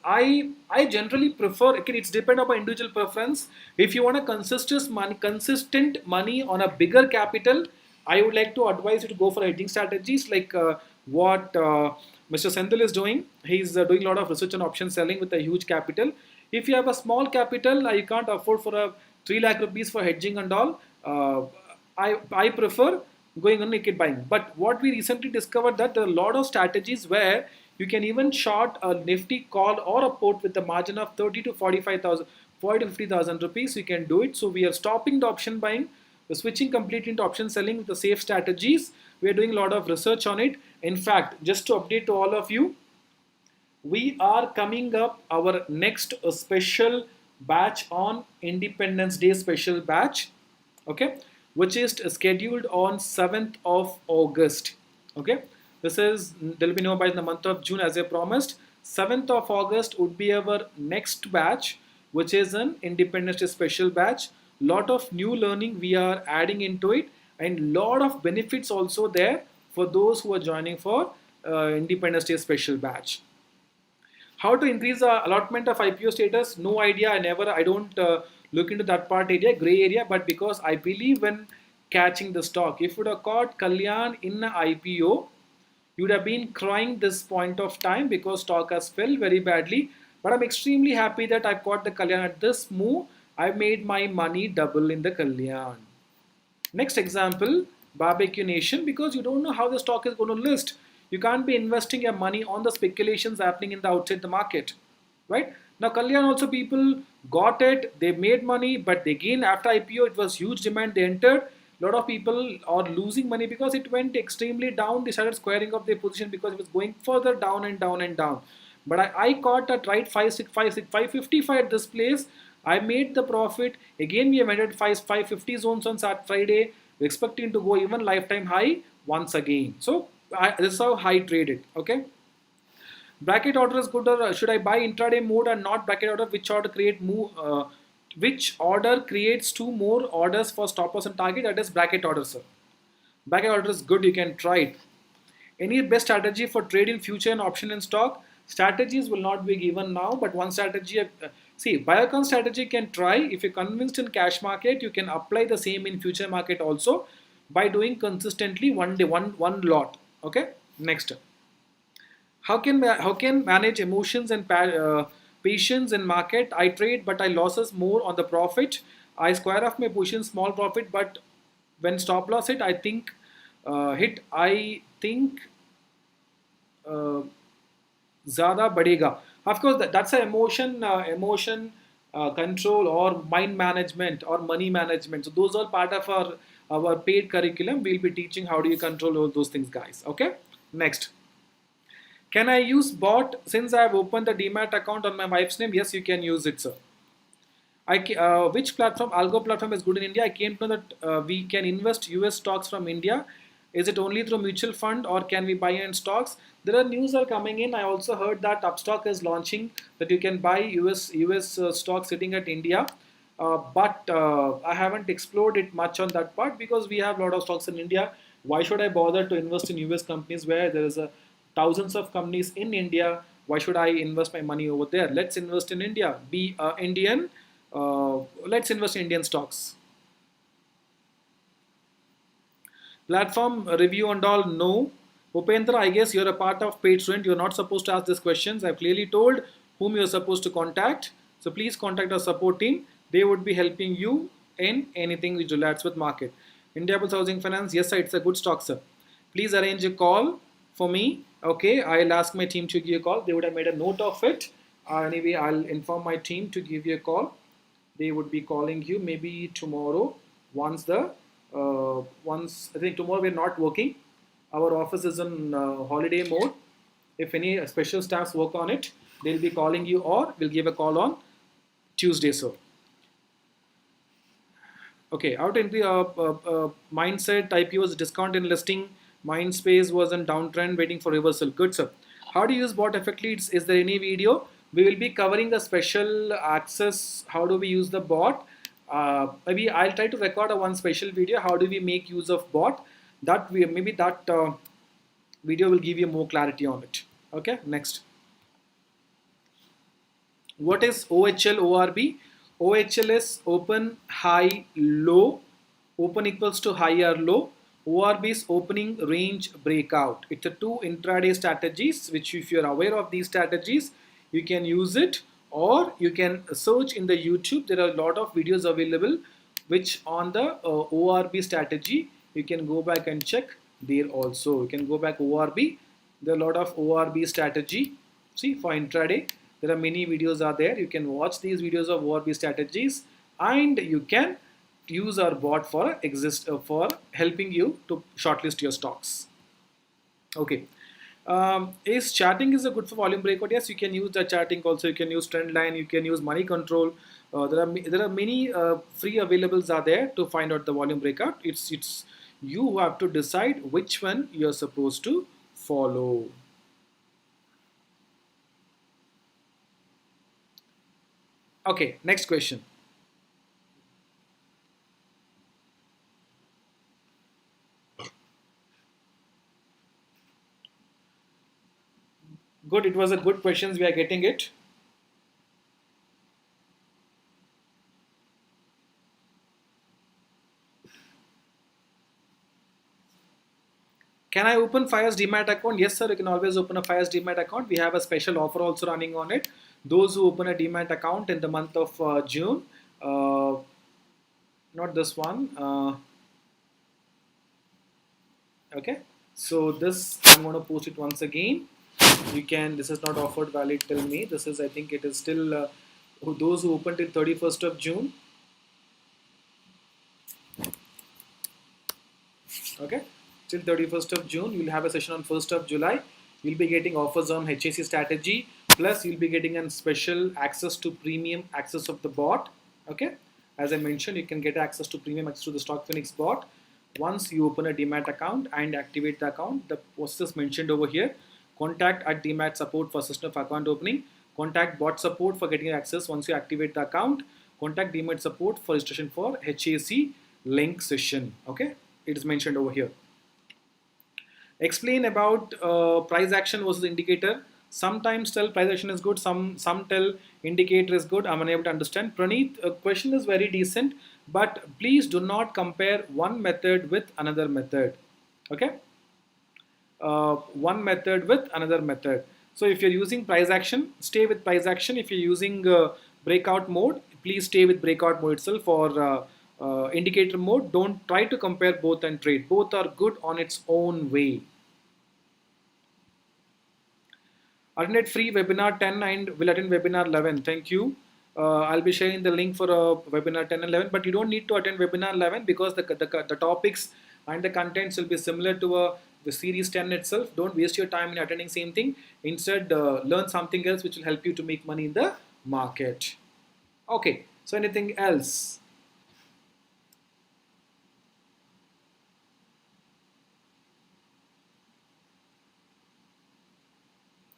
I generally prefer. Again, it's depend upon individual preference. If you want a consistent money on a bigger capital, I would like to advise you to go for hedging strategies like what Mr. Senthil is doing. He's doing a lot of research on option selling with a huge capital. If you have a small capital, you can't afford for a 3 lakh rupees for hedging and all. I prefer going on naked buying. But what we recently discovered that there are a lot of strategies where you can even short a Nifty call or a put with a margin of 30 to 45,000, 40 to 50,000 rupees. You can do it. So we are stopping the option buying. We're switching completely into option selling with the safe strategies. We are doing a lot of research on it. In fact, just to update to all of you, we are coming up our next special batch on Independence Day special batch, okay, which is scheduled on 7th of August. Okay, this is there will be no by the month of June as I promised. 7th of August would be our next batch, which is an Independence Day special batch. Lot of new learning we are adding into it, and lot of benefits also there for those who are joining for Independence Day special batch. How to increase the allotment of IPO status? No idea. I don't look into that part area, gray area. But because I believe in catching the stock, if you would have caught Kalyan in an IPO, you would have been crying this point of time because stock has fell very badly. But I'm extremely happy that I caught the Kalyan at this move. I made my money double in the Kalyan. Next example, Barbecue Nation, because you don't know how the stock is going to list. You can't be investing your money on the speculations happening in the outside the market, right? Now, Kalyan also people got it, they made money, but again after IPO it was huge demand. They entered. A lot of people are losing money because it went extremely down. They started squaring up their position because it was going further down and down and down. But I caught at right 555 at this place. I made the profit. Again, we have entered 550 zones on Friday. We're expecting to go even lifetime high once again. So this is how high traded. Okay. Bracket order is good, or should I buy intraday mode and not bracket order? Which order creates two more orders for stop loss and target? That is bracket order, sir. Bracket order is good. You can try it. Any best strategy for trade in future and option in stock? Strategies will not be given now, but one strategy. See, Biocon strategy can try. If you're convinced in cash market, you can apply the same in future market also by doing consistently one day, one lot. Okay. Next. How can manage emotions and patience in market? I trade, but I losses more on the profit. I square off my position, small profit, but when stop loss hit, I think ज़्यादा बढ़ेगा. Of course, that's an emotion control or mind management or money management. So those are part of our paid curriculum. We'll be teaching how do you control all those things, guys. Okay. Next. Can I use bot since I have opened the Demat account on my wife's name? Yes, you can use it, sir. Which platform, Algo platform is good in India? I came to know that we can invest US stocks from India. Is it only through mutual fund or can we buy in stocks? There are news are coming in. I also heard that Upstock is launching that you can buy US stocks sitting at India. But I haven't explored it much on that part because we have a lot of stocks in India. Why should I bother to invest in US companies where there is thousands of companies in India? Why should I invest my money over there? Let's invest in India. Be Indian. Let's invest in Indian stocks. Platform review and all, no. Upendra, I guess you're a part of paid student. You're not supposed to ask these questions. I've clearly told whom you're supposed to contact. So please contact our support team. They would be helping you in anything which relates with market. Indiabulls Housing Finance, yes sir, it's a good stock, sir. Please arrange a call for me. Okay, I'll ask my team to give you a call. They would have made a note of it. Anyway, I'll inform my team to give you a call. They would be calling you maybe tomorrow once I think tomorrow we're not working. Our office is in holiday mode. If any special staffs work on it, they'll be calling you or we'll give a call on Tuesday, sir. Okay, out in the mindset, IPO's discount in listing, Mindspace was in downtrend waiting for reversal. Good, sir. How do you use bot effectively? Is there any video? We will be covering a special access. How do we use the bot? Maybe I'll try to record a one special video. How do we make use of bot? That we maybe that video will give you more clarity on it. Okay, next. What is OHL ORB? OHL is open, high, low. Open equals to high or low. ORB is opening range breakout. It's a two intraday strategies, which if you're aware of these strategies, you can use it, or you can search in the YouTube. There are a lot of videos available which on the ORB strategy. You can go back and check there also. You can go back ORB. There are a lot of ORB strategy. See, for intraday, there are many videos are there. You can watch these videos of ORB strategies, and you can use our bot for for helping you to shortlist your stocks. Okay. Is charting is a good for volume breakout? Yes, you can use the charting also. You can use trend line. You can use money control. There are many free availables are there to find out the volume breakout. It's you have to decide which one you're supposed to follow. Okay, next question. Good, it was a good questions. We are getting it. Can I open Fire's Demat account? Yes, sir. You can always open a Fire's Demat account. We have a special offer also running on it. Those who open a Demat account in the month of June, not this one. Okay. So this I'm going to post it once again. You can. This is not offered valid till May. This is, I think, it is still those who open till 31st of June. Okay. Till 31st of June, you'll have a session on 1st of July. You'll be getting offers on HAC strategy. Plus, you'll be getting a special access to premium access of the bot. Okay. As I mentioned, you can get access to premium access to the Stock Phoenix bot once you open a Demat account and activate the account. The process mentioned over here. Contact at Demat support for system of account opening. Contact bot support for getting access once you activate the account. Contact Demat support for registration for HAC link session. Okay. It is mentioned over here. Explain about price action versus indicator. Sometimes tell price action is good, some tell indicator is good. I'm unable to understand. Praneeth, question is very decent, but please do not compare one method with another method. Okay, one method with another method. So if you're using price action, stay with price action. If you're using breakout mode, please stay with breakout mode itself. For indicator mode, don't try to compare both and trade. Both are good on its own way. Attended free webinar 10 and will attend webinar 11. Thank you. I'll be sharing the link for webinar 10 and 11, but you don't need to attend webinar 11 because the topics and the contents will be similar to the series 10 itself. Don't waste your time in attending same thing. Instead, learn something else which will help you to make money in the market. Okay, so anything else?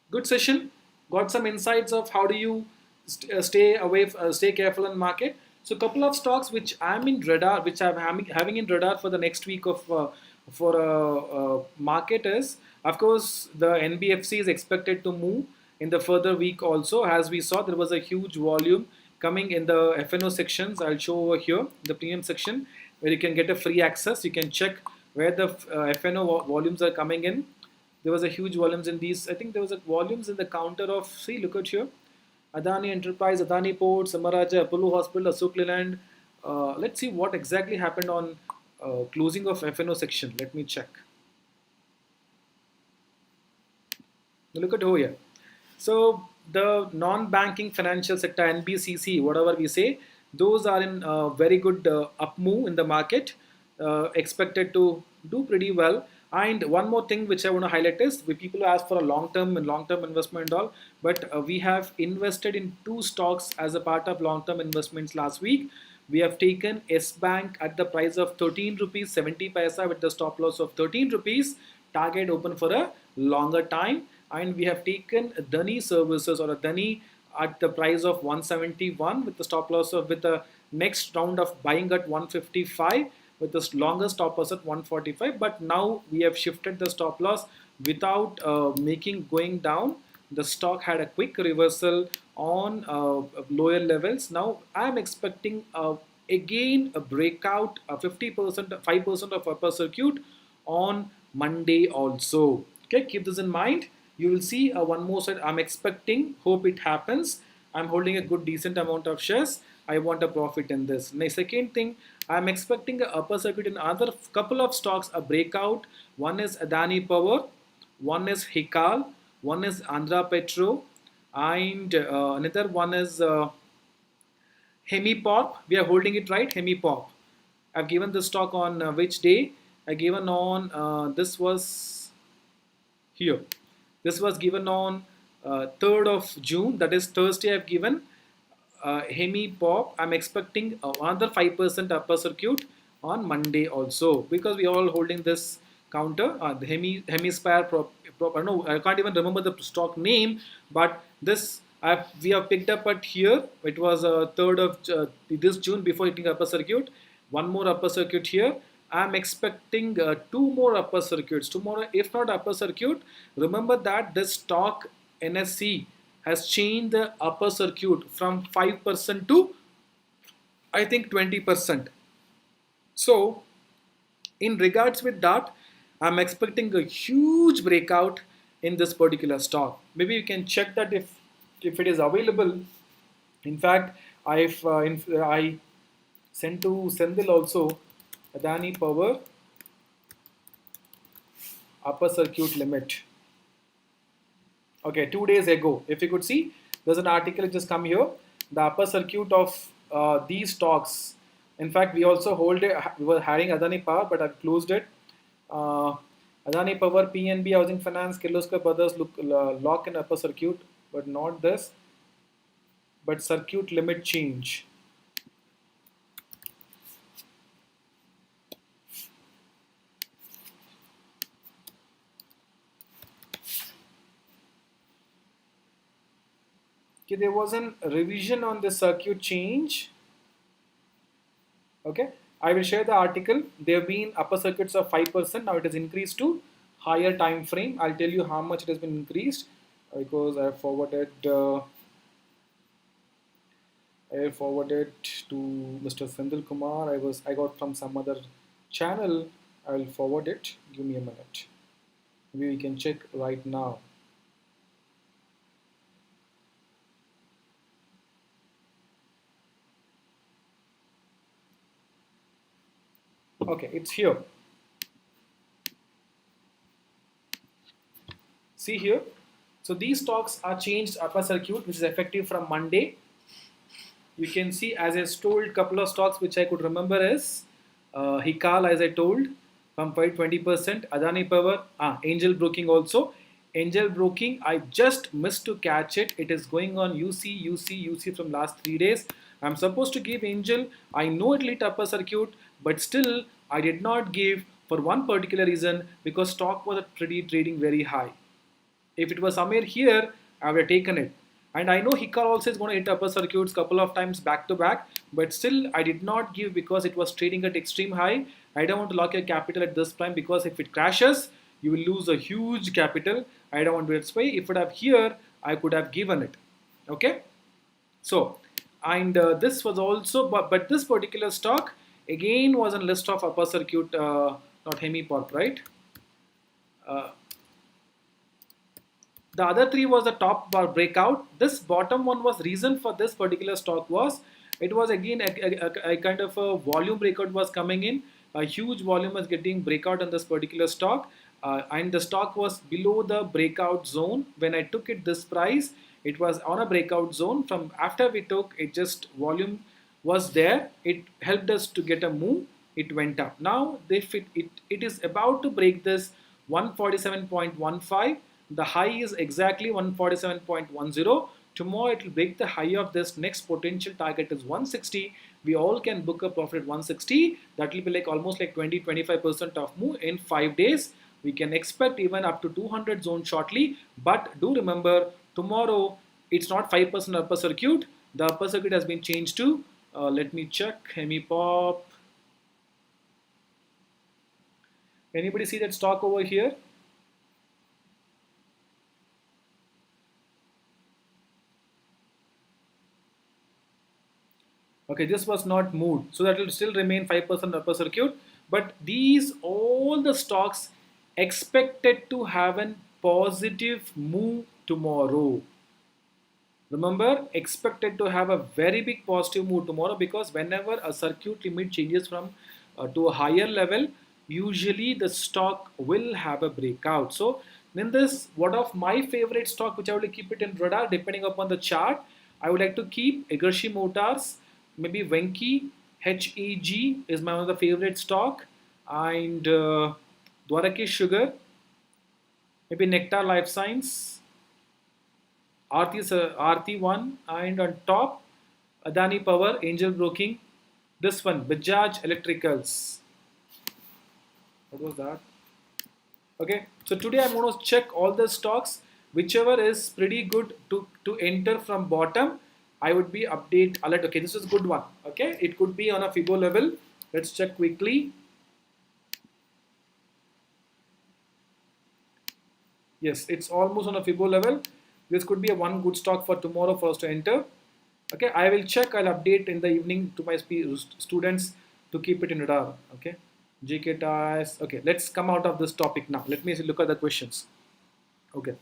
Good session. Got some insights of how do you stay careful in market. So a couple of stocks which I'm in radar, which I'm having in radar for the next week of for market is, of course, the NBFC is expected to move in the further week also. As we saw, there was a huge volume coming in the FNO sections. I'll show over here the premium section where you can get a free access. You can check where the FNO volumes are coming in. There was a huge volumes in these. I think there was a volumes in the counter of, see, look at here. Adani Enterprise, Adani Ports, Samaraja, Apollo Hospital, Ashok Leyland. Let's see what exactly happened on closing of FNO section. Let me check. Look at over here. So the non-banking financial sector, NBCC, whatever we say, those are in very good up move in the market, expected to do pretty well. And one more thing which I want to highlight is we people ask for a long-term investment and all, but we have invested in two stocks as a part of long-term investments last week. We have taken S Bank at the price of 13 rupees 70 paisa with the stop loss of 13 rupees, target open for a longer time, and we have taken Dhani Services or a Dhani at the price of 171 with the stop loss of with the next round of buying at 155 with the longest stop loss at 145. But now we have shifted the stop loss without making going down. The stock had a quick reversal on lower levels. Now I'm expecting again a breakout, a 50%, 5% of upper circuit on Monday also. Okay, keep this in mind. You will see one more side. I'm expecting, hope it happens. I'm holding a good decent amount of shares. I want a profit in this. My second thing, I'm expecting a upper circuit in other couple of stocks, a breakout. One is Adani Power, one is Hikal, one is Andhra Petro, and another one is Hemipop. We are holding it right, Hemipop. I've given the stock on which day? I given on this was here. This was given on 3rd of June, that is Thursday. I've given Hemipop. I'm expecting another 5% upper circuit on Monday also, because we are all holding this counter, the Hemisphere. No, I can't even remember the stock name, but this we have picked up at here. It was 3rd of this June before hitting upper circuit. One more upper circuit here. I'm expecting two more upper circuits tomorrow, if not upper circuit. Remember that this stock NSC has changed the upper circuit from 5% to I think 20%. So in regards with that, I'm expecting a huge breakout in this particular stock. Maybe you can check that if it is available. In fact, I sent to Sendil also Adani Power upper circuit limit. Okay, 2 days ago, if you could see, there's an article just come here. The upper circuit of these stocks. In fact, we also hold it. We were having Adani Power, but I've closed it. Adani Power, PNB Housing Finance, Kirloskar Brothers lock in upper circuit, but not this. But circuit limit change. Okay, there was a revision on the circuit change. Okay, I will share the article. There have been upper circuits of 5%. Now it has increased to higher time frame. I'll tell you how much it has been increased because I forwarded to Mr. Sendil Kumar. I got from some other channel. I will forward it. Give me a minute. Maybe we can check right now. Okay, it's here. See here. So these stocks are changed upper circuit, which is effective from Monday. You can see, as I told, couple of stocks which I could remember is Hikal, as I told, from 20%. Adani Power, Angel Broking also. Angel Broking, I just missed to catch it. It is going on UC from last 3 days. I'm supposed to give Angel. I know it lit upper circuit, but still I did not give for one particular reason, because stock was trading very high. If it was somewhere here, I would have taken it. And I know Hikar also is going to hit upper circuits couple of times back to back, but still I did not give because it was trading at extreme high. I don't want to lock your capital at this time, because if it crashes, you will lose a huge capital. I don't want to do it. So if it have here, I could have given it. Okay. So, and this was also, but this particular stock again was on list of upper circuit, not Hemipop, right? The other three was the top bar breakout. This bottom one was reason for this particular stock was it was again a kind of a volume breakout was coming in. A huge volume was getting breakout on this particular stock, and the stock was below the breakout zone. When I took it this price, it was on a breakout zone. From after we took it, just volume was there. It helped us to get a move. It went up. Now it is about to break this 147.15. The high is exactly 147.10. Tomorrow it will break the high of this. Next potential target is 160. We all can book a profit at 160. That will be like almost like 20-25% of move in 5 days. We can expect even up to 200 zone shortly. But do remember, tomorrow It's not 5% upper circuit. The upper circuit has been changed to, let me check, Hemipop. Anybody see that stock over here? Okay, this was not moved, so that will still remain 5% upper circuit. But these all the stocks expected to have a positive move tomorrow. Remember, expected to have a very big positive move tomorrow, because whenever a circuit limit changes from to a higher level, usually the stock will have a breakout. So in this, one of my favorite stock, which I will keep it in radar depending upon the chart, I would like to keep Egershi Motors, maybe Venki, HEG is my one of the favorite stock, and Dwarakesh Sugar, maybe Nectar Life Science, Aarti 1, and on top Adani Power, Angel Broking. This one, Bajaj Electricals. What was that? Okay, so today I'm going to check all the stocks, whichever is pretty good to enter from bottom. I would be update alert. Okay, this is good one. Okay, it could be on a Fibo level. Let's check quickly. Yes, it's almost on a Fibo level. This could be a one good stock for tomorrow for us to enter. Okay, I will check. I'll update in the evening to my students to keep it in radar. Okay, GK tires. Okay, let's come out of this topic now. Let me look at the questions. Okay,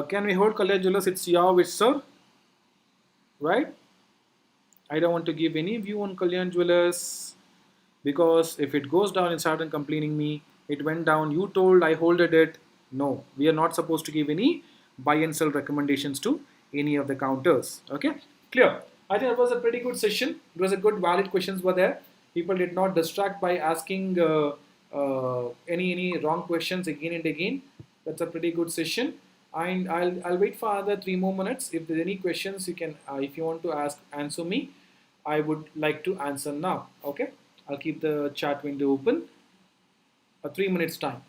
can we hold Kalyan Jewelers? It's your wish, sir. Right? I don't want to give any view on Kalyan Jewelers, because if it goes down and start complaining me, it went down. You told I holded it. No, we are not supposed to give any buy and sell recommendations to any of the counters. Okay, clear. I think it was a pretty good session. It was a good valid questions were there. People did not distract by asking any wrong questions again and again. That's a pretty good session. And I'll wait for another 3 more minutes. If there's any questions, you can if you want to answer me, I would like to answer now. Okay, I'll keep the chat window open. A 3 minutes time.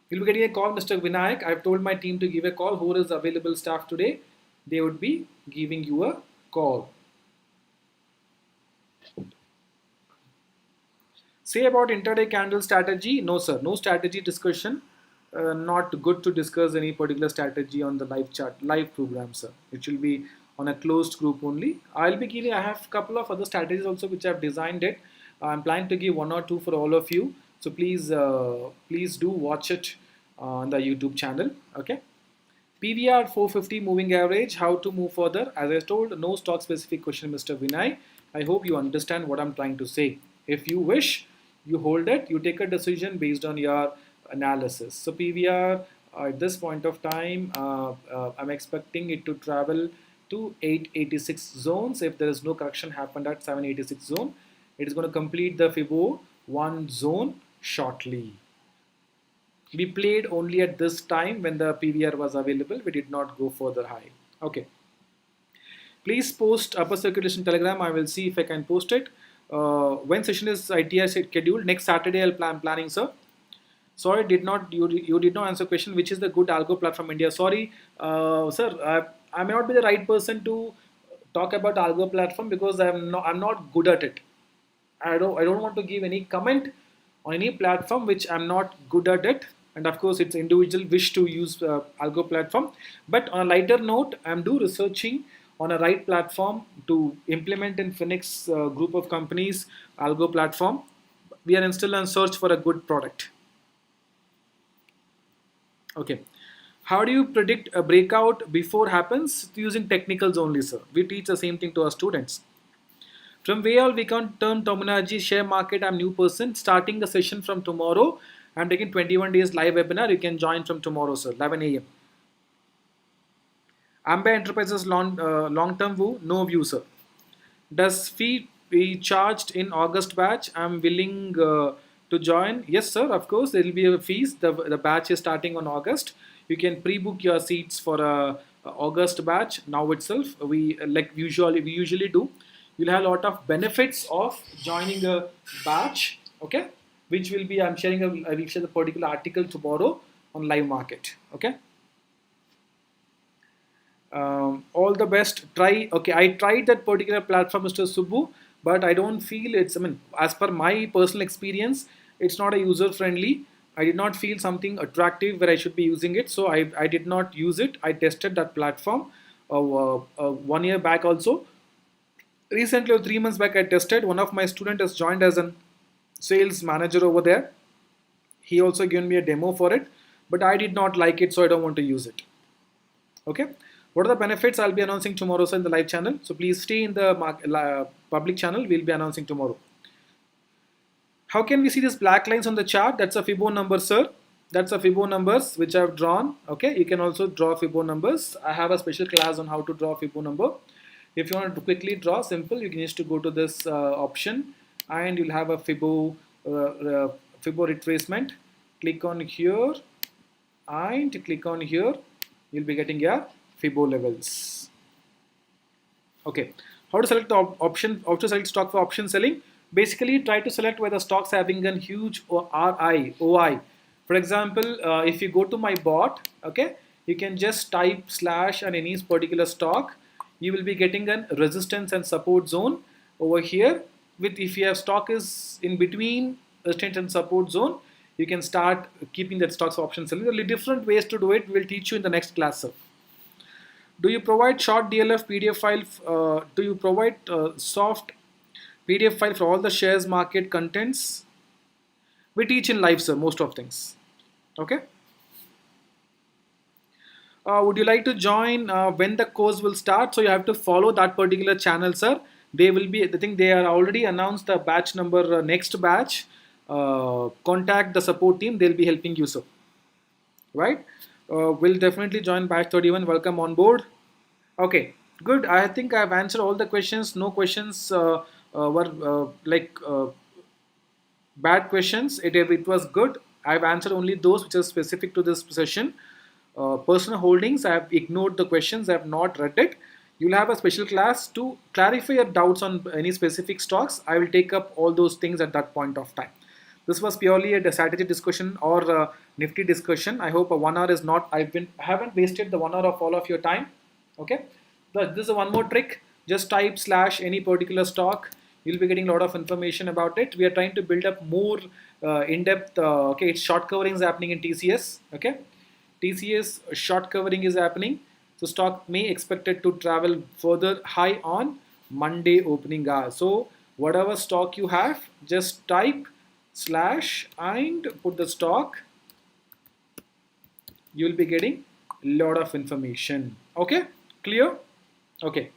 You'll be getting a call, Mr. Vinayak. I've told my team to give a call. Who is available staff today? They would be giving you a call. Say about intraday candle strategy. No, sir. No strategy discussion. Not good to discuss any particular strategy on the live program, sir. It will be on a closed group only. I'll be giving. I have a couple of other strategies also which I've designed it. I'm planning to give one or two for all of you. So please do watch it on the YouTube channel. Okay. PVR 450 moving average. How to move further? As I told, no stock specific question, Mr. Vinay. I hope you understand what I'm trying to say. If you wish, you hold it. You take a decision based on your analysis. So PVR at this point of time, I'm expecting it to travel to 886 zones. If there is no correction happened at 786 zone, it is going to complete the Fibo 1 zone shortly. We played only at this time when the PVR was available. We did not go further high. Okay. Please post upper circulation telegram. I will see if I can post it. When session is ITI scheduled? Next Saturday I'll planning, sir. Sorry, you did not answer question. Which is the good algo platform India? Sorry, sir. I may not be the right person to talk about algo platform because I'm not good at it. I don't want to give any comment on any platform which I'm not good at it. And of course, it's individual wish to use algo platform. But on a lighter note, I'm researching on a right platform to implement in Phoenix group of companies algo platform. We are still on search for a good product. Okay. How do you predict a breakout before happens? Using technicals only, sir. We teach the same thing to our students. From where we can term terminology, share market, I'm new person. Starting the session from tomorrow. I'm taking 21 days live webinar. You can join from tomorrow, sir, 11 a.m. Amber Enterprises long-term view, no view, sir. Does fee be charged in August batch? I'm willing to join. Yes, sir, of course, there will be a fees. The batch is starting on August. You can pre-book your seats for a August batch now itself. We usually do. you'll have a lot of benefits of joining a batch, okay, which will be, I'm sharing I will share the particular article tomorrow on live market, okay. All the best. Try. Okay, I tried that particular platform, Mr. Subbu, but I don't feel it's. I mean, as per my personal experience, it's not a user friendly. I did not feel something attractive where I should be using it, so I did not use it. I tested that platform 1 year back also. Recently, 3 months back, I tested. One of my student has joined as a sales manager over there. He also given me a demo for it, but I did not like it, so I don't want to use it. Okay, what are the benefits? I'll be announcing tomorrow, sir, in the live channel, so please stay in the public channel. We'll be announcing tomorrow. How can we see these black lines on the chart? That's a Fibonacci number, sir. That's a Fibonacci numbers which I've drawn. Okay, you can also draw Fibonacci numbers. I have a special class on how to draw Fibonacci number. If you want to quickly draw, simple, you can just to go to this option, and you'll have a Fibonacci retracement. Click on here and click on here. You'll be getting your Fibonacci levels. Okay, how to select the option? How to select stock for option selling? Basically, try to select where the stocks having a huge RI, OI. For example, if you go to my bot, okay, you can just type slash and any particular stock. You will be getting a resistance and support zone over here. With if you have stock is in between resistance and support zone, you can start keeping that stocks option selling. There are different ways to do it. We'll teach you in the next class, sir. Do you provide short DLF PDF file? Do you provide soft PDF file for all the shares market contents? We teach in live, sir, most of things. Okay. Would you like to join when the course will start? So you have to follow that particular channel, sir. They will be, I think they are already announced the batch number, next batch. Contact the support team. They'll be helping you, sir. Right? Will definitely join batch 31. Welcome on board. Okay, good. I think I've answered all the questions. No questions were bad questions. It was good. I've answered only those which are specific to this session. Personal holdings, I have ignored the questions. I have not read it. You'll have a special class to clarify your doubts on any specific stocks. I will take up all those things at that point of time. This was purely a strategy discussion or Nifty discussion. I hope a 1 hour is not. I haven't wasted the 1 hour of all of your time. Okay. This is one more trick. Just type slash any particular stock. You'll be getting a lot of information about it. We are trying to build up more in-depth. Okay, it's short covering is happening in TCS. Okay, TCS short covering is happening. So stock may expected to travel further high on Monday opening hour. So whatever stock you have, just type slash and put the stock. You will be getting a lot of information. Okay, clear? Okay.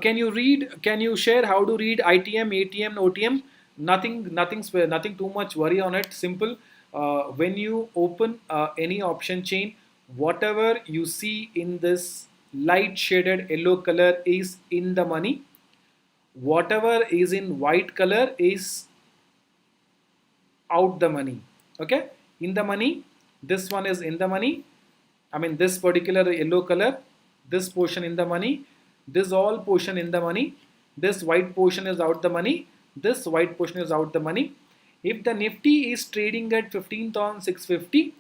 Can you share how to read ITM, ATM, OTM? Nothing too much worry on it. Simple. When you open any option chain, whatever you see in this light shaded yellow color is in the money. Whatever is in white color is out the money. Okay, in the money. This one is in the money. I mean this particular yellow color. This portion in the money. This all portion in the money. This white portion is out the money. This white portion is out the money. If the Nifty is trading at 15,650,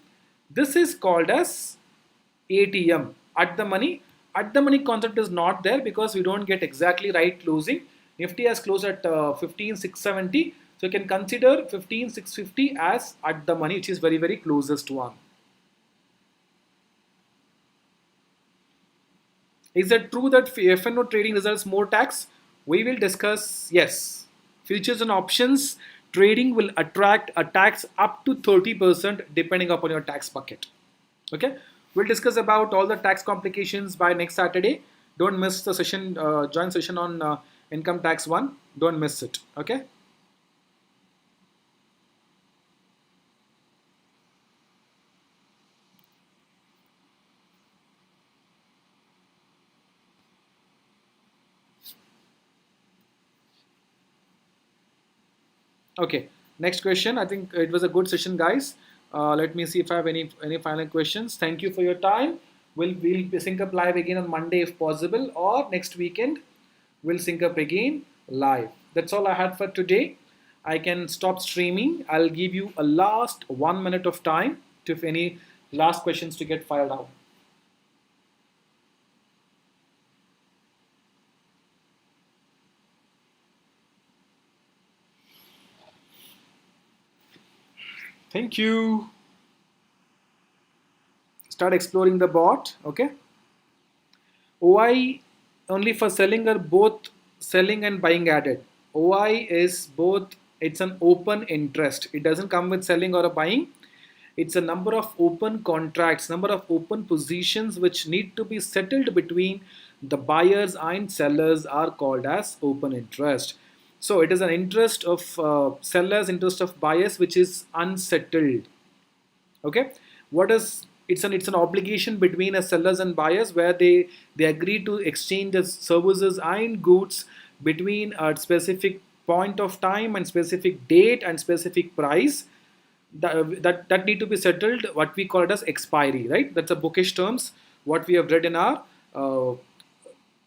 this is called as ATM, at the money. At the money concept is not there because we don't get exactly right closing. Nifty has closed at 15,670. So you can consider 15,650 as at the money, which is very, very closest one. Is it true that FNO trading results more tax? We will discuss, yes. Futures and options trading will attract a tax up to 30% depending upon your tax bucket. Okay, we'll discuss about all the tax complications by next Saturday. Don't miss the session, joint session on income tax 1. Don't miss it. Okay. Okay, next question. I think it was a good session, guys. Let me see if I have any final questions. Thank you for your time. We'll sync up live again on Monday if possible or next weekend. We'll sync up again live. That's all I had for today. I can stop streaming. I'll give you a last 1 minute of time to if any last questions to get filed out. Thank you. Start exploring the bot. Okay. OI only for selling or both selling and buying added. OI is both, it's an open interest. It doesn't come with selling or a buying. It's a number of open contracts, number of open positions which need to be settled between the buyers and sellers are called as open interest. So it is an interest of sellers, interest of buyers which is unsettled. Okay, what is it's an obligation between a sellers and buyers where they agree to exchange the services and goods between a specific point of time and specific date and specific price that need to be settled, what we call it as expiry, right? That's a bookish terms what we have read in our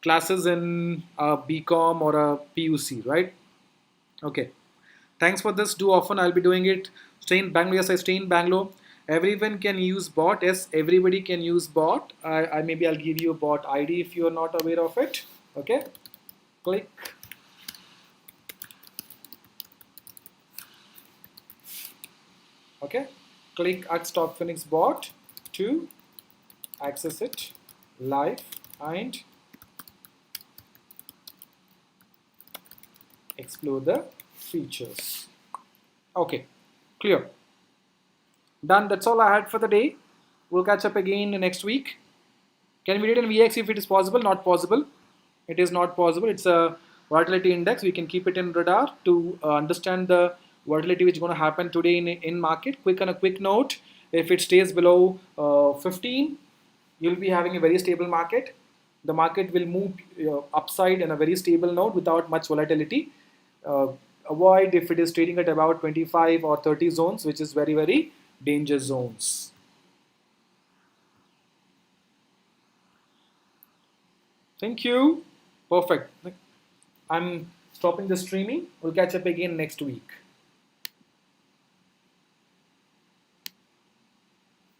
classes in BCom or a PUC, right? Okay. Thanks for this. Do often. I'll be doing it. Stay in Bangalore. Yes, I stay in Bangalore. Everyone can use bot. Yes, everybody can use bot. I maybe I'll give you a bot ID if you are not aware of it. Okay. Click. Okay. Click at Stock Phoenix bot to access it live and explore the features. Okay, clear. Done. That's all I had for the day. We'll catch up again next week. Can we read in VX if it is possible? Not possible. It is not possible. It's a volatility index. We can keep it in radar to understand the volatility which is going to happen today in market. Quick on a quick note, if it stays below 15, you'll be having a very stable market. The market will move upside in a very stable note without much volatility. Avoid if it is trading at about 25 or 30 zones, which is very, very danger zones. Thank you. Perfect. I'm stopping the streaming. We'll catch up again next week.